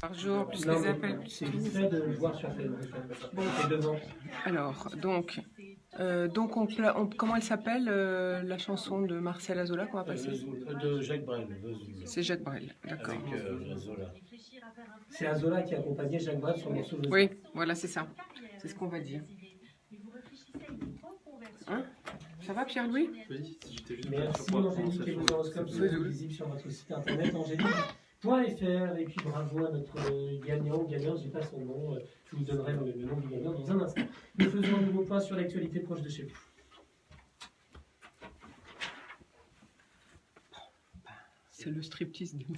par jour, plus Non, les appels, plus c'est tout. vite fait de le voir sur Facebook. Bon, Et devant. alors, comment elle s'appelle, la chanson de Marcel Azola qu'on va passer? De Jacques Brel, Vesoul. C'est Jacques Brel, d'accord. Avec Zola. C'est Azola qui accompagnait Jacques Brel sur le morceau de Oui, voilà, c'est ça. C'est ce qu'on va dire. Hein? Ça va, Pierre-Louis? Oui, j'étais juste Merci pour Angélique et vos horoscopes sont Vesoul. visibles sur votre site internet angélique.fr. Et puis bravo à notre gagnant, j'ai pas son nom, je vous donnerai le nom du gagnant dans un instant. Nous faisons un nouveau point sur l'actualité proche de chez vous. C'est le striptease de moi.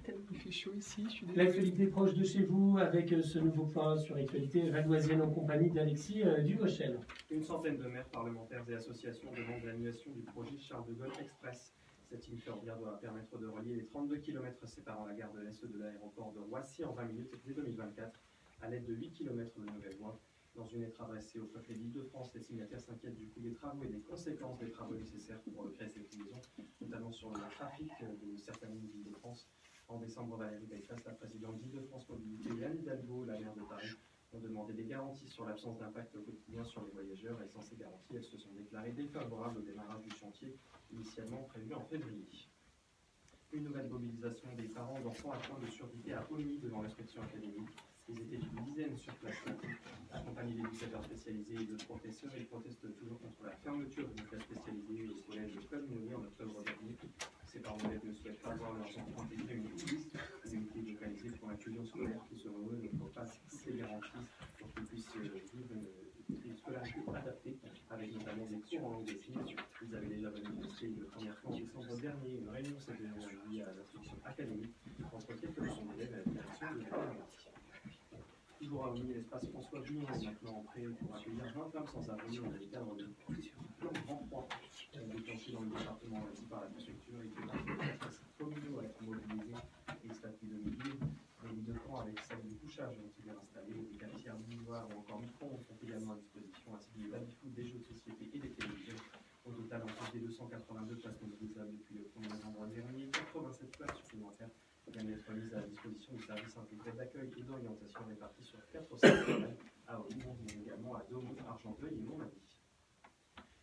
Tellement il fait chaud ici, je suis désolée. L'actualité proche de chez vous avec ce nouveau point sur l'actualité valdoisienne en compagnie d'Alexis Duvauchel. Une centaine de maires, parlementaires et associations demandent l'annulation du projet Charles de Gaulle Express. Cette ligne ferroviaire doit permettre de relier les 32 km séparant la gare de l'Est de l'aéroport de Roissy en 20 minutes dès 2024 à l'aide de 8 km de nouvelles voies. Dans une lettre adressée au préfet d'Île-de-France, les signataires s'inquiètent du coût des travaux et des conséquences des travaux nécessaires pour créer cette liaison, notamment sur le trafic de certaines lignes d'Île-de-France. En décembre, Valérie Pécresse, la présidente d'Île-de-France Mobilité, et Anne Hidalgo, la maire de Paris, ont demandé des garanties sur l'absence d'impact au quotidien sur les voyageurs, et sans ces garanties, elles se sont déclarées défavorables au démarrage du chantier, initialement prévu en février. Une nouvelle mobilisation des parents d'enfants atteints de surdité à Auny devant l'inspection académique. Ils étaient une dizaine sur place, accompagnés d'éducateurs spécialisés et de professeurs. Ils protestent toujours contre la fermeture d'une classe spécialisée au collège de Colmoni en octobre dernier. Ces parents d'élèves ne souhaitent pas voir leurs enfants intégrer une liste des unités localisées pour l'inclusion scolaire qui, selon eux, ne font pas toutes les garanties pour qu'ils puissent vivre une scolarité adaptée, avec notamment des cours en langue des signes. Ils avaient déjà manifesté une première fois en décembre dernier. Une réunion s'est tenue aujourd'hui à l'instruction académique entre quelques leçons d'élèves et la direction de l'école. Toujours à Auny, l'espace François Villon est maintenant prêt pour accueillir 20 femmes sans abri dans le cadre du plan Grand 3 déclenché dans le département bâti par la préfecture et qui est parti de 4 sites communaux à être mobilisés et statuts domicile. Des lits de camp avec salle de couchage ont été installés, des cafetières bouilloires ou encore micro-ondes sont également à disposition, ainsi que des baby-foot, des jeux de société et des télévisions. Au total, en plus des 282 places mobilisables depuis le 1er novembre dernier, 87 places supplémentaires viennent d'être mises à la disposition du service intégré d'accueil et d'orientation répartis sur 4 sites à Auny, mais également à Domont, Argenteuil et Montmagny.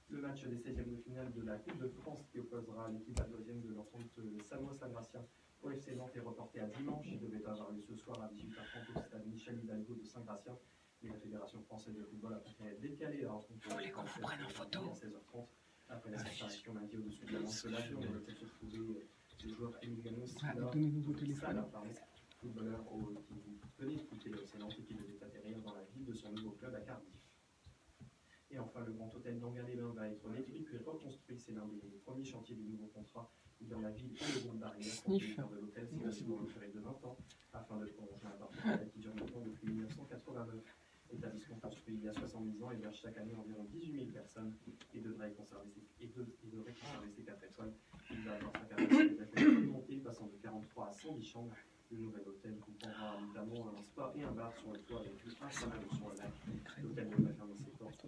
Le match des 16e de finale de la Coupe de France qui opposera l'équipe à deuxième de l'entente Sanois-Saint-Gratien au FC Nantes est reporté à dimanche. Il devait avoir lieu ce soir à 18h30 au stade Michel Hidalgo de Saint-Gratien. Mais la Fédération française de football a préféré décaler la rencontre à 16h30 après la séparation lundi au-dessus de la lance de l'avion dans lequel se trouvait le joueur Emiliano Sala, footballeur qui venait de quitter l'FC Nantes et qui devait atterrir dans la ville de son nouveau club à Cardiff. Et enfin, le grand hôtel d'Anguin-les-Bains va être détruit puis reconstruit. C'est l'un des premiers chantiers du nouveau contrat dans la ville et le groupe barrière. De l'hôtel s'est aussi pour une durée de 20 ans afin de prolonger un partenariat qui dure maintenant depuis 1989. L'établissement construit il y a 70 ans héberge chaque année environ 18 000 personnes et devrait conserver ses 4 étoiles. Il va avoir sa capacité d'accueil augmentée, passant de 43 à 110 chambres. Le nouvel hôtel comprendra notamment un spa et un bar sur le toit avec un salon sur le lac. L'hôtel devrait fermer ses portes.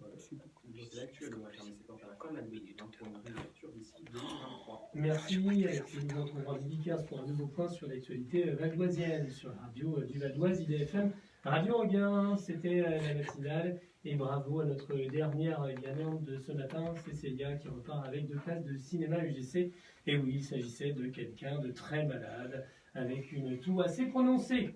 L'hôtel actuel devrait fermer ses portes à la fin de l'année 2020 pour une réouverture d'ici 2023. Merci. Nous retrouvons Dédicace pour un nouveau point sur l'actualité valdoisienne sur la radio du Valdoise IDFM. Radio Anguin, c'était la matinale. Et bravo à notre dernière gagnante de ce matin, Cécilia, qui repart avec 2 places de cinéma UGC. Et oui, il s'agissait de quelqu'un de très malade, avec une toux assez prononcée.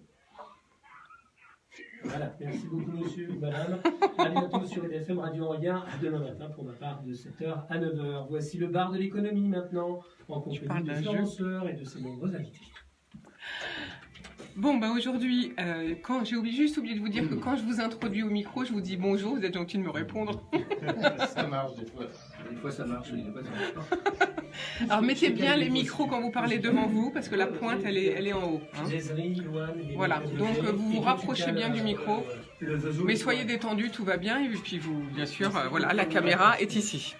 Voilà, merci beaucoup monsieur ou madame. À bientôt sur IDFM Radio Anguin, à demain matin pour ma part de 7h à 9h. Voici le bar de l'économie maintenant, en compagnie de Florent Sœur et de ses nombreux invités. Bon, bah aujourd'hui, juste oublié de vous dire que quand je vous introduis au micro, je vous dis bonjour, vous êtes gentil de me répondre. Ça marche des fois. Des fois ça marche, des fois ça marche pas. Alors mettez bien les micros quand vous parlez devant vous, parce que la pointe, elle est en haut. Hein. Voilà, donc vous vous rapprochez bien du micro, mais soyez détendus, tout va bien, et puis vous, bien sûr, voilà, la caméra est ici.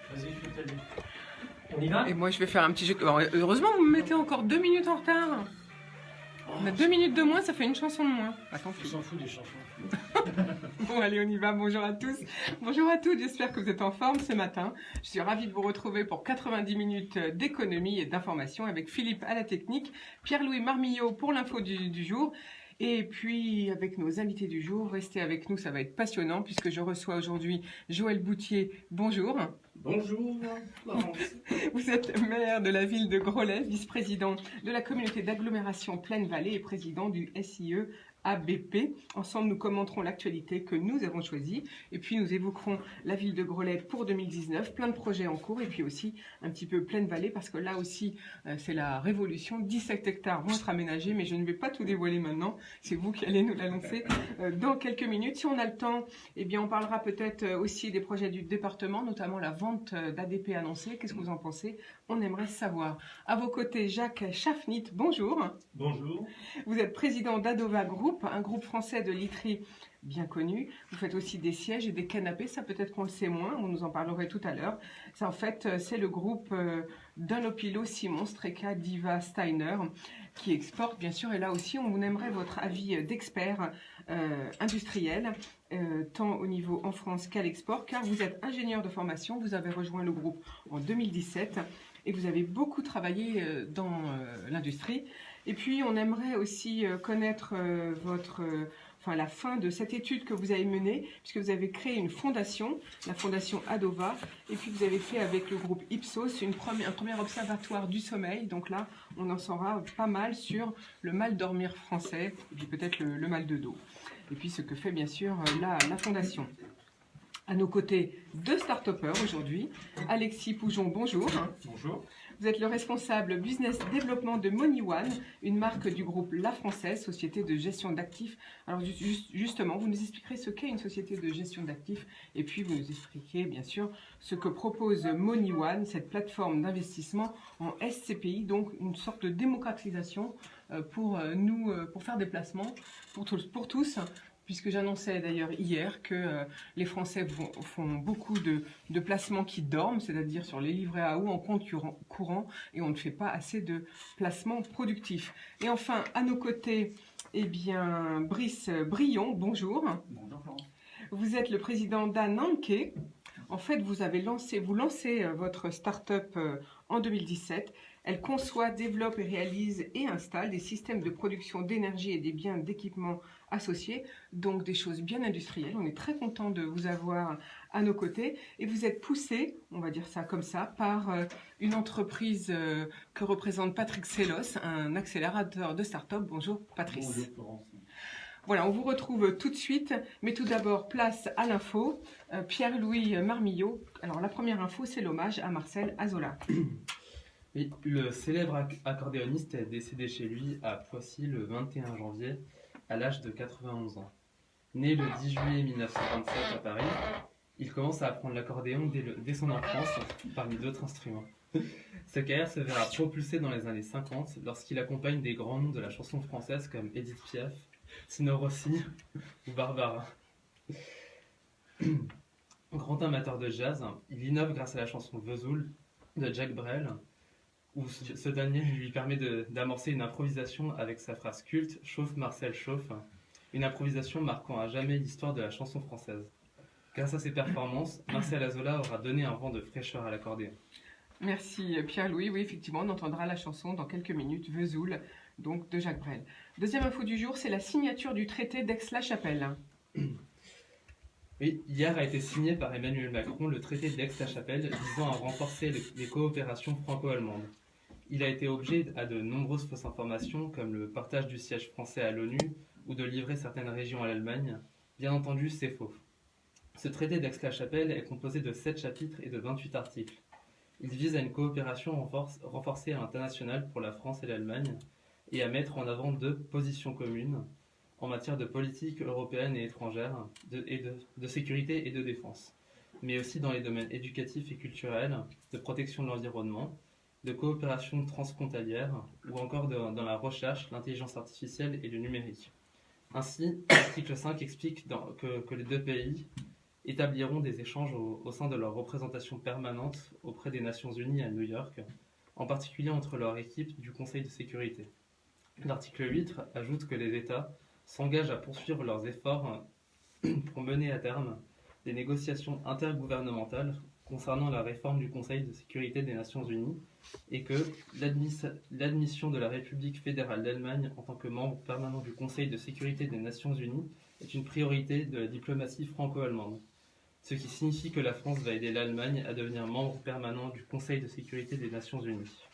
On y va ? Et moi, je vais faire un petit jeu. Alors, heureusement, vous me mettez encore 2 minutes en retard. On a 2 minutes de moins, ça fait une chanson de moins. Attends, On s'en fout des chansons. Bon, allez, on y va. Bonjour à tous. Bonjour à toutes. J'espère que vous êtes en forme ce matin. Je suis ravie de vous retrouver pour 90 minutes d'économie et d'information avec Philippe à la technique, Pierre-Louis Marmillot pour l'info du jour. Et puis, avec nos invités du jour, restez avec nous, ça va être passionnant puisque je reçois aujourd'hui Joël Boutier. Bonjour. Bonjour, Laurence. Vous êtes maire de la ville de Grollet, vice-président de la communauté d'agglomération Plaine-Vallée et président du SIE ABP. Ensemble, nous commenterons l'actualité que nous avons choisie et puis nous évoquerons la ville de Grollet pour 2019, plein de projets en cours et puis aussi un petit peu Plaine-Vallée parce que là aussi, c'est la révolution. 17 hectares vont être aménagés, mais je ne vais pas tout dévoiler maintenant. C'est vous qui allez nous l'annoncer dans quelques minutes. Si on a le temps, eh bien, on parlera peut-être aussi des projets du département, notamment la vente d'ADP annoncée. Qu'est-ce que vous en pensez? On aimerait savoir. À vos côtés, Jacques Chaffnit, bonjour. Bonjour. Vous êtes président d'Adova Group, un groupe français de literie bien connu. Vous faites aussi des sièges et des canapés, ça peut-être qu'on le sait moins, on nous en parlerait tout à l'heure. Ça, en fait, c'est le groupe Dunlopillo, Simon, Streka, Diva, Steiner, qui exporte, bien sûr. Et là aussi, on aimerait votre avis d'expert industriel, tant au niveau en France qu'à l'export, car vous êtes ingénieur de formation, vous avez rejoint le groupe en 2017 et vous avez beaucoup travaillé dans l'industrie. Et puis, on aimerait aussi connaître la fin de cette étude que vous avez menée, puisque vous avez créé une fondation, la fondation Adova, et puis vous avez fait avec le groupe Ipsos un premier observatoire du sommeil. Donc là, on en saura pas mal sur le mal dormir français, et puis peut-être le mal de dos. Et puis ce que fait bien sûr la fondation. À nos côtés, deux start-upers aujourd'hui. Alexis Poujon, bonjour. Bonjour. Vous êtes le responsable business développement de MoneyOne, une marque du groupe La Française, société de gestion d'actifs. Alors justement, vous nous expliquerez ce qu'est une société de gestion d'actifs et puis vous nous expliquerez bien sûr ce que propose MoneyOne, cette plateforme d'investissement en SCPI, donc une sorte de démocratisation pour faire des placements pour tous. Puisque j'annonçais d'ailleurs hier que les Français font beaucoup de placements qui dorment, c'est-à-dire sur les livrets à eau en compte courant, et on ne fait pas assez de placements productifs. Et enfin, à nos côtés, eh bien, Brice Brion, bonjour. Bonjour, Florence. Vous êtes le président d'Ananke. En fait, vous lancez votre start-up en 2017. Elle conçoit, développe et réalise et installe des systèmes de production d'énergie et des biens d'équipement associés, donc des choses bien industrielles. On est très content de vous avoir à nos côtés et vous êtes poussé, on va dire ça comme ça, par une entreprise que représente Patrick Sellos, un accélérateur de start-up. Bonjour Patrice. Bonjour, Florence. Voilà, on vous retrouve tout de suite, mais tout d'abord, place à l'info. Pierre-Louis Marmillot. Alors la première info, c'est l'hommage à Marcel Azola. Oui, le célèbre accordéoniste est décédé chez lui à Poissy le 21 janvier à l'âge de 91 ans. Né le 10 juillet 1927 à Paris, il commence à apprendre l'accordéon dès son enfance, parmi d'autres instruments. Sa carrière se verra propulsée dans les années 50 lorsqu'il accompagne des grands noms de la chanson française comme Edith Piaf, Tino Rossi ou Barbara. Grand amateur de jazz, il innove grâce à la chanson Vesoul de Jacques Brel, où ce dernier lui permet d'amorcer une improvisation avec sa phrase culte « Chauffe Marcel, chauffe », une improvisation marquant à jamais l'histoire de la chanson française. Grâce à ses performances, Marcel Azola aura donné un vent de fraîcheur à l'accordéon. Merci Pierre-Louis. Oui, effectivement, on entendra la chanson dans quelques minutes, Vesoul, donc de Jacques Brel. Deuxième info du jour, c'est la signature du traité d'Aix-la-Chapelle. Oui, hier a été signé par Emmanuel Macron le traité d'Aix-la-Chapelle visant à renforcer les coopérations franco-allemandes. Il a été objet à de nombreuses fausses informations comme le partage du siège français à l'ONU ou de livrer certaines régions à l'Allemagne. Bien entendu, c'est faux. Ce traité d'Aix-la-Chapelle est composé de 7 chapitres et de 28 articles. Il vise à une coopération renforcée à l'international pour la France et l'Allemagne et à mettre en avant 2 positions communes en matière de politique européenne et étrangère, de sécurité et de défense, mais aussi dans les domaines éducatifs et culturels, de protection de l'environnement, de coopération transfrontalière ou encore dans la recherche, l'intelligence artificielle et le numérique. Ainsi, l'article 5 explique que les 2 pays établiront des échanges au sein de leur représentation permanente auprès des Nations Unies à New York, en particulier entre leur équipe du Conseil de sécurité. L'article 8 ajoute que les États s'engagent à poursuivre leurs efforts pour mener à terme des négociations intergouvernementales concernant la réforme du Conseil de sécurité des Nations Unies et que l'admission de la République fédérale d'Allemagne en tant que membre permanent du Conseil de sécurité des Nations Unies est une priorité de la diplomatie franco-allemande. Ce qui signifie que la France va aider l'Allemagne à devenir membre permanent du Conseil de sécurité des Nations Unies.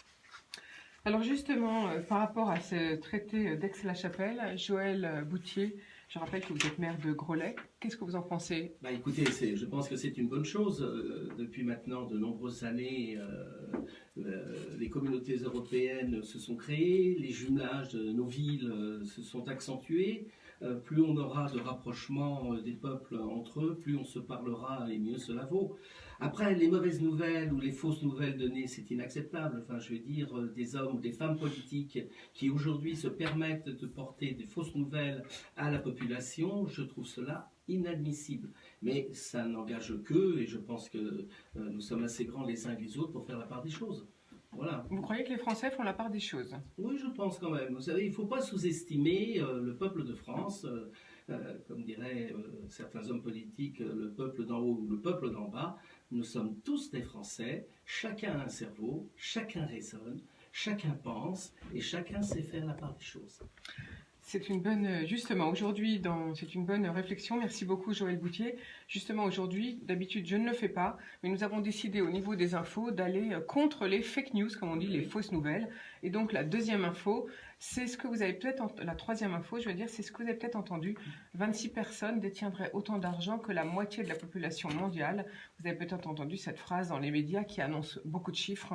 Alors justement, par rapport à ce traité d'Aix-la-Chapelle, Joël Boutier, je rappelle que vous êtes maire de Groslay. Qu'est-ce que vous en pensez? Écoutez, je pense que c'est une bonne chose. Depuis maintenant de nombreuses années, les communautés européennes se sont créées, les jumelages de nos villes se sont accentués. Plus on aura de rapprochement des peuples entre eux, plus on se parlera et mieux cela vaut. Après, les mauvaises nouvelles ou les fausses nouvelles données, c'est inacceptable. Enfin, je veux dire, des hommes ou des femmes politiques qui aujourd'hui se permettent de porter des fausses nouvelles à la population, je trouve cela inadmissible. Mais ça n'engage qu'eux, et je pense que nous sommes assez grands les uns que les autres pour faire la part des choses. Voilà. Vous croyez que les Français font la part des choses? Oui, je pense quand même. Vous savez, il ne faut pas sous-estimer le peuple de France. Comme diraient certains hommes politiques, le peuple d'en haut ou le peuple d'en bas. Nous sommes tous des Français, chacun a un cerveau, chacun raisonne, chacun pense et chacun sait faire la part des choses. C'est une bonne, justement, aujourd'hui, c'est une bonne réflexion. Merci beaucoup, Joël Boutier. Justement, aujourd'hui, d'habitude, je ne le fais pas, mais nous avons décidé au niveau des infos d'aller contre les fake news, comme on dit, les fausses nouvelles. Et donc, la deuxième info, c'est ce que vous avez peut-être, la troisième info, je veux dire, c'est ce que vous avez peut-être entendu. 26 personnes détiendraient autant d'argent que la moitié de la population mondiale. Vous avez peut-être entendu cette phrase dans les médias qui annonce beaucoup de chiffres.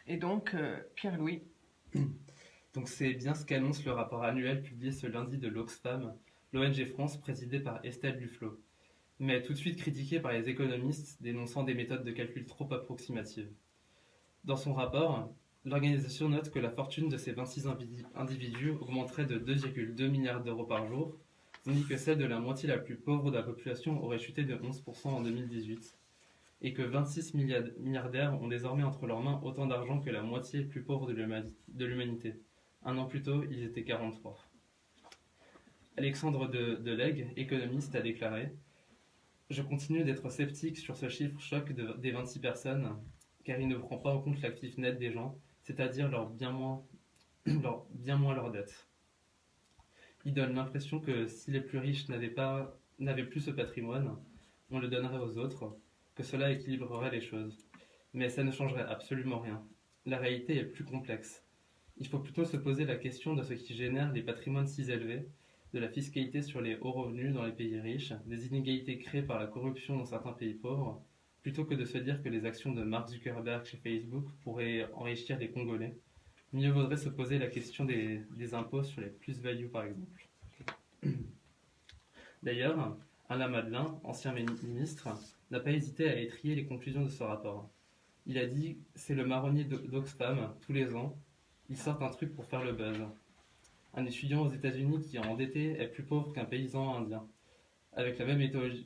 Et donc, Pierre-Louis. Donc c'est bien ce qu'annonce le rapport annuel publié ce lundi de l'Oxfam, l'ONG France présidée par Estelle Duflo, mais tout de suite critiquée par les économistes dénonçant des méthodes de calcul trop approximatives. Dans son rapport, l'organisation note que la fortune de ces 26 individus augmenterait de 2,2 milliards d'euros par jour, tandis que celle de la moitié la plus pauvre de la population aurait chuté de 11% en 2018, et que 26 milliardaires ont désormais entre leurs mains autant d'argent que la moitié plus pauvre de l'humanité. Un an plus tôt, ils étaient 43. Alexandre Delegue, économiste, a déclaré « Je continue d'être sceptique sur ce chiffre choc des 26 personnes, car il ne prend pas en compte l'actif net des gens, c'est-à-dire bien moins leurs dettes. Il donne l'impression que si les plus riches n'avaient plus ce patrimoine, on le donnerait aux autres, que cela équilibrerait les choses. Mais ça ne changerait absolument rien. La réalité est plus complexe. Il faut plutôt se poser la question de ce qui génère les patrimoines si élevés, de la fiscalité sur les hauts revenus dans les pays riches, des inégalités créées par la corruption dans certains pays pauvres, plutôt que de se dire que les actions de Mark Zuckerberg chez Facebook pourraient enrichir les Congolais. Mieux vaudrait se poser la question des impôts sur les plus-values par exemple. D'ailleurs, Alain Madelin, ancien ministre, n'a pas hésité à étrier les conclusions de ce rapport. Il a dit « C'est le marronnier d'Oxfam, tous les ans, ils sortent un truc pour faire le buzz. Un étudiant aux États-Unis qui est endetté est plus pauvre qu'un paysan indien. Avec la même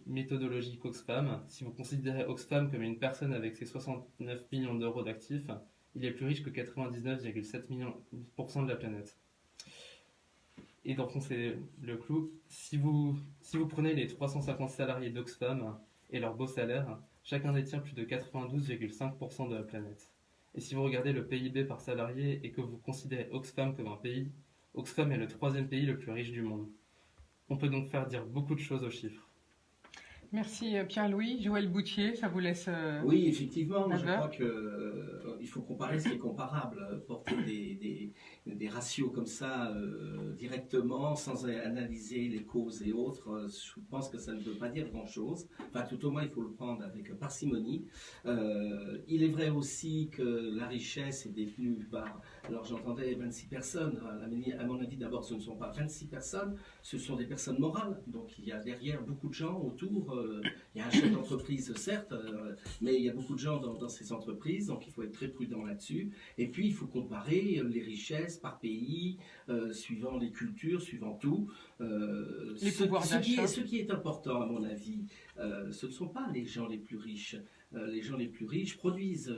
méthodologie qu'Oxfam, si vous considérez Oxfam comme une personne avec ses 69 millions d'euros d'actifs, il est plus riche que 99,7% de la planète. Et d'enfoncer le clou, si vous prenez les 350 salariés d'Oxfam et leurs beaux salaires, chacun détient plus de 92,5% de la planète. Et si vous regardez le PIB par salarié et que vous considérez Oxfam comme un pays, Oxfam est le 3e pays le plus riche du monde. On peut donc faire dire beaucoup de choses aux chiffres. Merci Pierre-Louis. Joël Boutier, ça vous laisse... Oui, effectivement, je crois qu'il faut comparer ce qui est comparable. Porter des ratios comme ça directement, sans analyser les causes et autres, je pense que ça ne veut pas dire grand-chose. Enfin, tout au moins, il faut le prendre avec parcimonie. Il est vrai aussi que la richesse est détenue par... Alors j'entendais 26 personnes. À mon avis, d'abord, ce ne sont pas 26 personnes, ce sont des personnes morales. Donc il y a derrière beaucoup de gens autour. Il y a un chef d'entreprise, certes, mais il y a beaucoup de gens dans ces entreprises, donc il faut être très prudent là-dessus. Et puis, il faut comparer les richesses par pays, suivant les cultures, suivant tout. Les pouvoirs d'achat. Ce qui est important, à mon avis, ce ne sont pas les gens les plus riches. Les gens les plus riches produisent,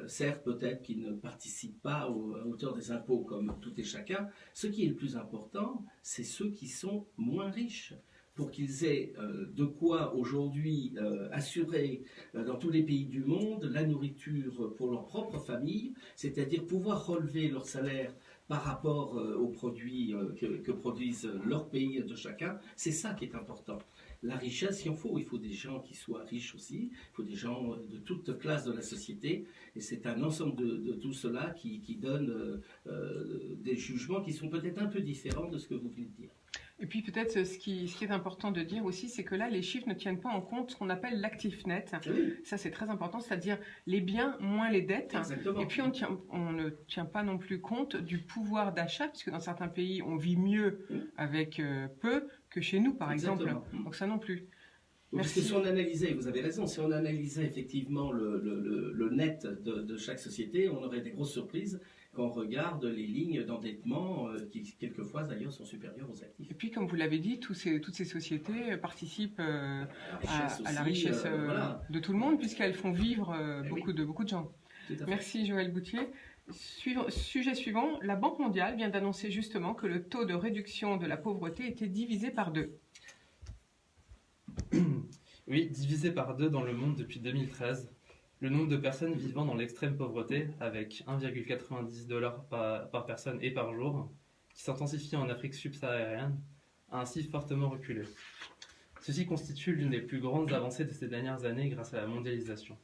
certes, peut-être qu'ils ne participent pas à hauteur des impôts comme tout et chacun. Ce qui est le plus important, c'est ceux qui sont moins riches. pour qu'ils aient de quoi aujourd'hui assurer dans tous les pays du monde la nourriture pour leur propre famille, c'est-à-dire pouvoir relever leur salaire par rapport aux produits que produisent leur pays de chacun. C'est ça qui est important. La richesse, il faut des gens qui soient riches aussi, il faut des gens de toutes classes de la société, et c'est un ensemble de tout cela qui donne des jugements qui sont peut-être un peu différents de ce que vous venez de dire. Et puis peut-être ce qui est important de dire aussi, c'est que là, les chiffres ne tiennent pas en compte ce qu'on appelle l'actif net. Oui. Ça, c'est très important, c'est-à-dire les biens moins les dettes. Exactement. Et puis on ne tient pas non plus compte du pouvoir d'achat, puisque dans certains pays, on vit mieux avec peu que chez nous, par exemple. Donc ça non plus. Parce que si on analysait, vous avez raison, si on analysait effectivement le net de chaque société, on aurait des grosses surprises quand on regarde les lignes d'endettement qui, quelquefois d'ailleurs, sont supérieures aux actifs. Et puis, comme vous l'avez dit, toutes ces sociétés participent à la richesse voilà. de tout le monde, puisqu'elles font vivre beaucoup de gens. Merci Joël Boutier. Sujet suivant, la Banque mondiale vient d'annoncer justement que le taux de réduction de la pauvreté était divisé par 2. Oui, divisé par 2 dans le monde depuis 2013. Le nombre de personnes vivant dans l'extrême pauvreté, avec 1,90 $ par personne et par jour, qui s'intensifie en Afrique subsaharienne, a ainsi fortement reculé. Ceci constitue l'une des plus grandes avancées de ces dernières années grâce à la mondialisation.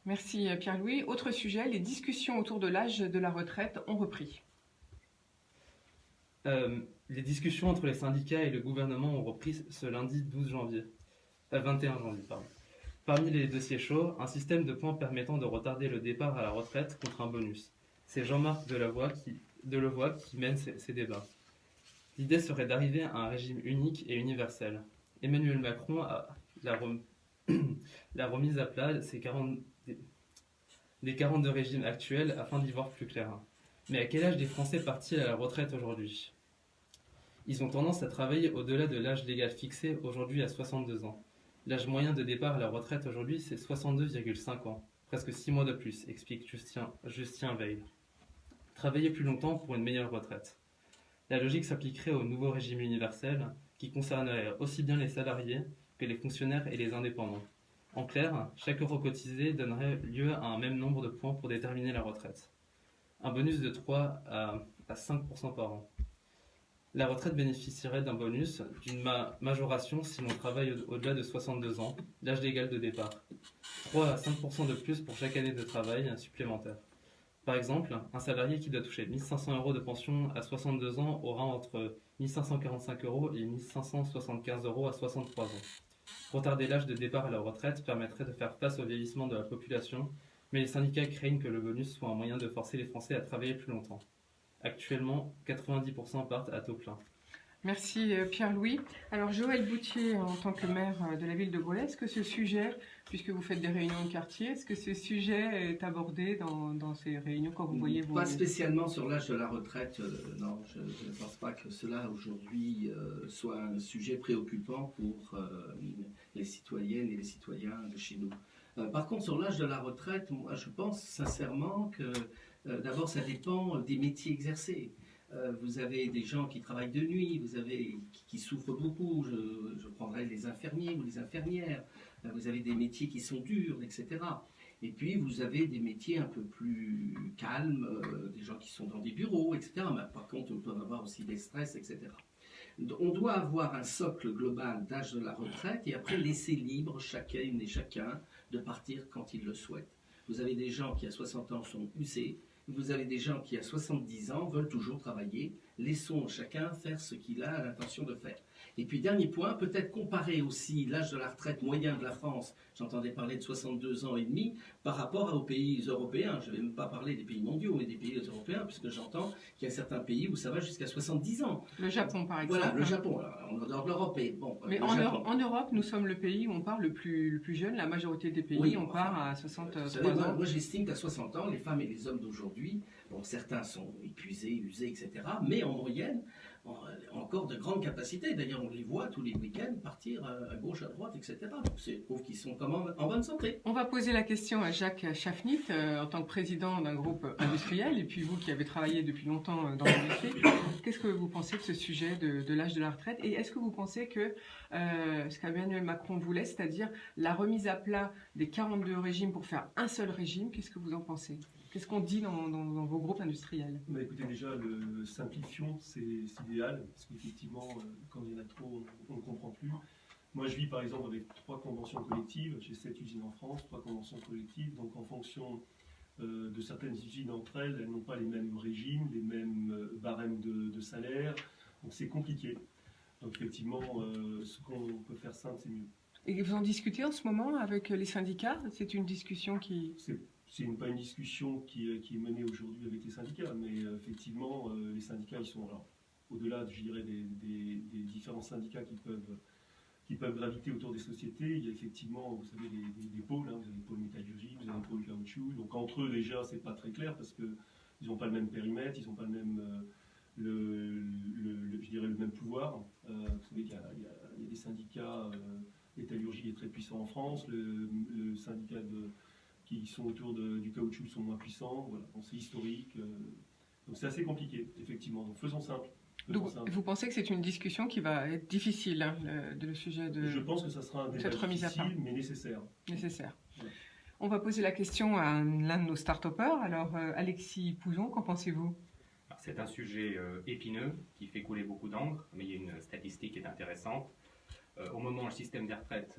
Merci Pierre-Louis. Autre sujet, les discussions autour de l'âge de la retraite ont repris. Les discussions entre les syndicats et le gouvernement ont repris ce lundi 21 janvier. Parmi les dossiers chauds, un système de points permettant de retarder le départ à la retraite contre un bonus. C'est Jean-Marc Delevoye qui mène ces débats. L'idée serait d'arriver à un régime unique et universel. Emmanuel Macron l'a remise à plat des 42 régimes actuels afin d'y voir plus clair. Mais à quel âge les Français partent-ils à la retraite aujourd'hui? Ils ont tendance à travailler au-delà de l'âge légal fixé aujourd'hui à 62 ans. L'âge moyen de départ à la retraite aujourd'hui, c'est 62,5 ans, presque 6 mois de plus, explique Justin Veil. Travailler plus longtemps pour une meilleure retraite. La logique s'appliquerait au nouveau régime universel, qui concernerait aussi bien les salariés que les fonctionnaires et les indépendants. En clair, chaque euro cotisé donnerait lieu à un même nombre de points pour déterminer la retraite. Un bonus de 3 à 5% par an. La retraite bénéficierait d'un bonus, d'une majoration si l'on travaille au-delà de 62 ans, l'âge légal de départ. 3 à 5% de plus pour chaque année de travail supplémentaire. Par exemple, un salarié qui doit toucher 1 500 € de pension à 62 ans aura entre 1 545 € et 1 575 € à 63 ans. Retarder l'âge de départ à la retraite permettrait de faire face au vieillissement de la population, mais les syndicats craignent que le bonus soit un moyen de forcer les Français à travailler plus longtemps. Actuellement, 90% partent à taux plein. Merci Pierre-Louis. Alors Joël Boutier, en tant que maire de la ville de Groslay, est-ce que ce sujet, puisque vous faites des réunions de quartier, est-ce que ce sujet est abordé dans ces réunions quand vous voyez vos... Pas spécialement sur l'âge de la retraite, non, je ne pense pas que cela aujourd'hui soit un sujet préoccupant pour les citoyennes et les citoyens de chez nous. Par contre, sur l'âge de la retraite, moi je pense sincèrement que d'abord ça dépend des métiers exercés. Vous avez des gens qui travaillent de nuit, vous avez qui souffrent beaucoup, je prendrais les infirmiers ou les infirmières, vous avez des métiers qui sont durs, etc. Et puis vous avez des métiers un peu plus calmes, des gens qui sont dans des bureaux, etc. Mais par contre, on peut avoir aussi des stress, etc. On doit avoir un socle global d'âge de la retraite et après laisser libre chacune et chacun de partir quand il le souhaite. Vous avez des gens qui à 60 ans sont usés, vous avez des gens qui à 70 ans veulent toujours travailler. Laissons chacun faire ce qu'il a l'intention de faire. Et puis dernier point, peut-être comparer aussi l'âge de la retraite moyen de la France, j'entendais parler de 62 ans et demi, par rapport aux pays européens. Je ne vais même pas parler des pays mondiaux, mais des pays européens, puisque j'entends qu'il y a certains pays où ça va jusqu'à 70 ans. Le Japon, par exemple. Voilà, le Japon, en dehors de l'Europe. Mais en Europe, nous sommes le pays où on part le plus jeune. La majorité des pays, oui, on part à 63 ans. Moi, j'estime qu'à 60 ans, les femmes et les hommes d'aujourd'hui, bon, certains sont épuisés, usés, etc., mais en moyenne, encore de grandes capacités. D'ailleurs, on les voit tous les week-ends partir à gauche, à droite, etc. Donc, c'est prouve qu'ils sont quand même en bonne santé. On va poser la question à Jacques Chaffnit, en tant que président d'un groupe industriel, et puis vous qui avez travaillé depuis longtemps dans l'industrie. Qu'est-ce que vous pensez de ce sujet de l'âge de la retraite? Et est-ce que vous pensez que ce qu'Emmanuel Macron voulait, c'est-à-dire la remise à plat des 42 régimes pour faire un seul régime, qu'est-ce que vous en pensez? Qu'est-ce qu'on dit dans vos groupes industriels? Bah écoutez, déjà, le simplifions, c'est idéal, parce qu'effectivement, quand il y en a trop, on ne comprend plus. Moi, je vis par exemple avec 3 conventions collectives. J'ai 7 usines en France, 3 conventions collectives. Donc, en fonction de certaines usines entre elles, elles n'ont pas les mêmes régimes, les mêmes barèmes de salaire. Donc, c'est compliqué. Donc, effectivement, ce qu'on peut faire simple, c'est mieux. Et vous en discutez en ce moment avec les syndicats? C'est une discussion qui... C'est pas une discussion qui est menée aujourd'hui avec les syndicats, mais effectivement, les syndicats, ils sont alors, au-delà, je dirais, des différents syndicats qui peuvent graviter autour des sociétés. Il y a effectivement, vous savez, des pôles, hein, vous avez le pôle métallurgie, vous avez le pôle caoutchouc. Donc entre eux, déjà, c'est pas très clair parce qu'ils n'ont pas le même périmètre, ils n'ont pas le même, je dirais, le même pouvoir. Vous savez qu'il y a des syndicats, métallurgie est très puissant en France, le syndicat qui sont autour du caoutchouc sont moins puissants. Voilà. Donc c'est historique. Donc c'est assez compliqué, effectivement. Donc faisons simple. Donc, vous pensez que c'est une discussion qui va être difficile, hein, le sujet de... Je pense que ça sera un débat difficile, mais nécessaire. Nécessaire. Ouais. On va poser la question à l'un de nos start-upers. Alors, Alexis Pouzon, qu'en pensez-vous? C'est un sujet épineux qui fait couler beaucoup d'encre, mais il y a une statistique qui est intéressante. Au moment où les systèmes des retraites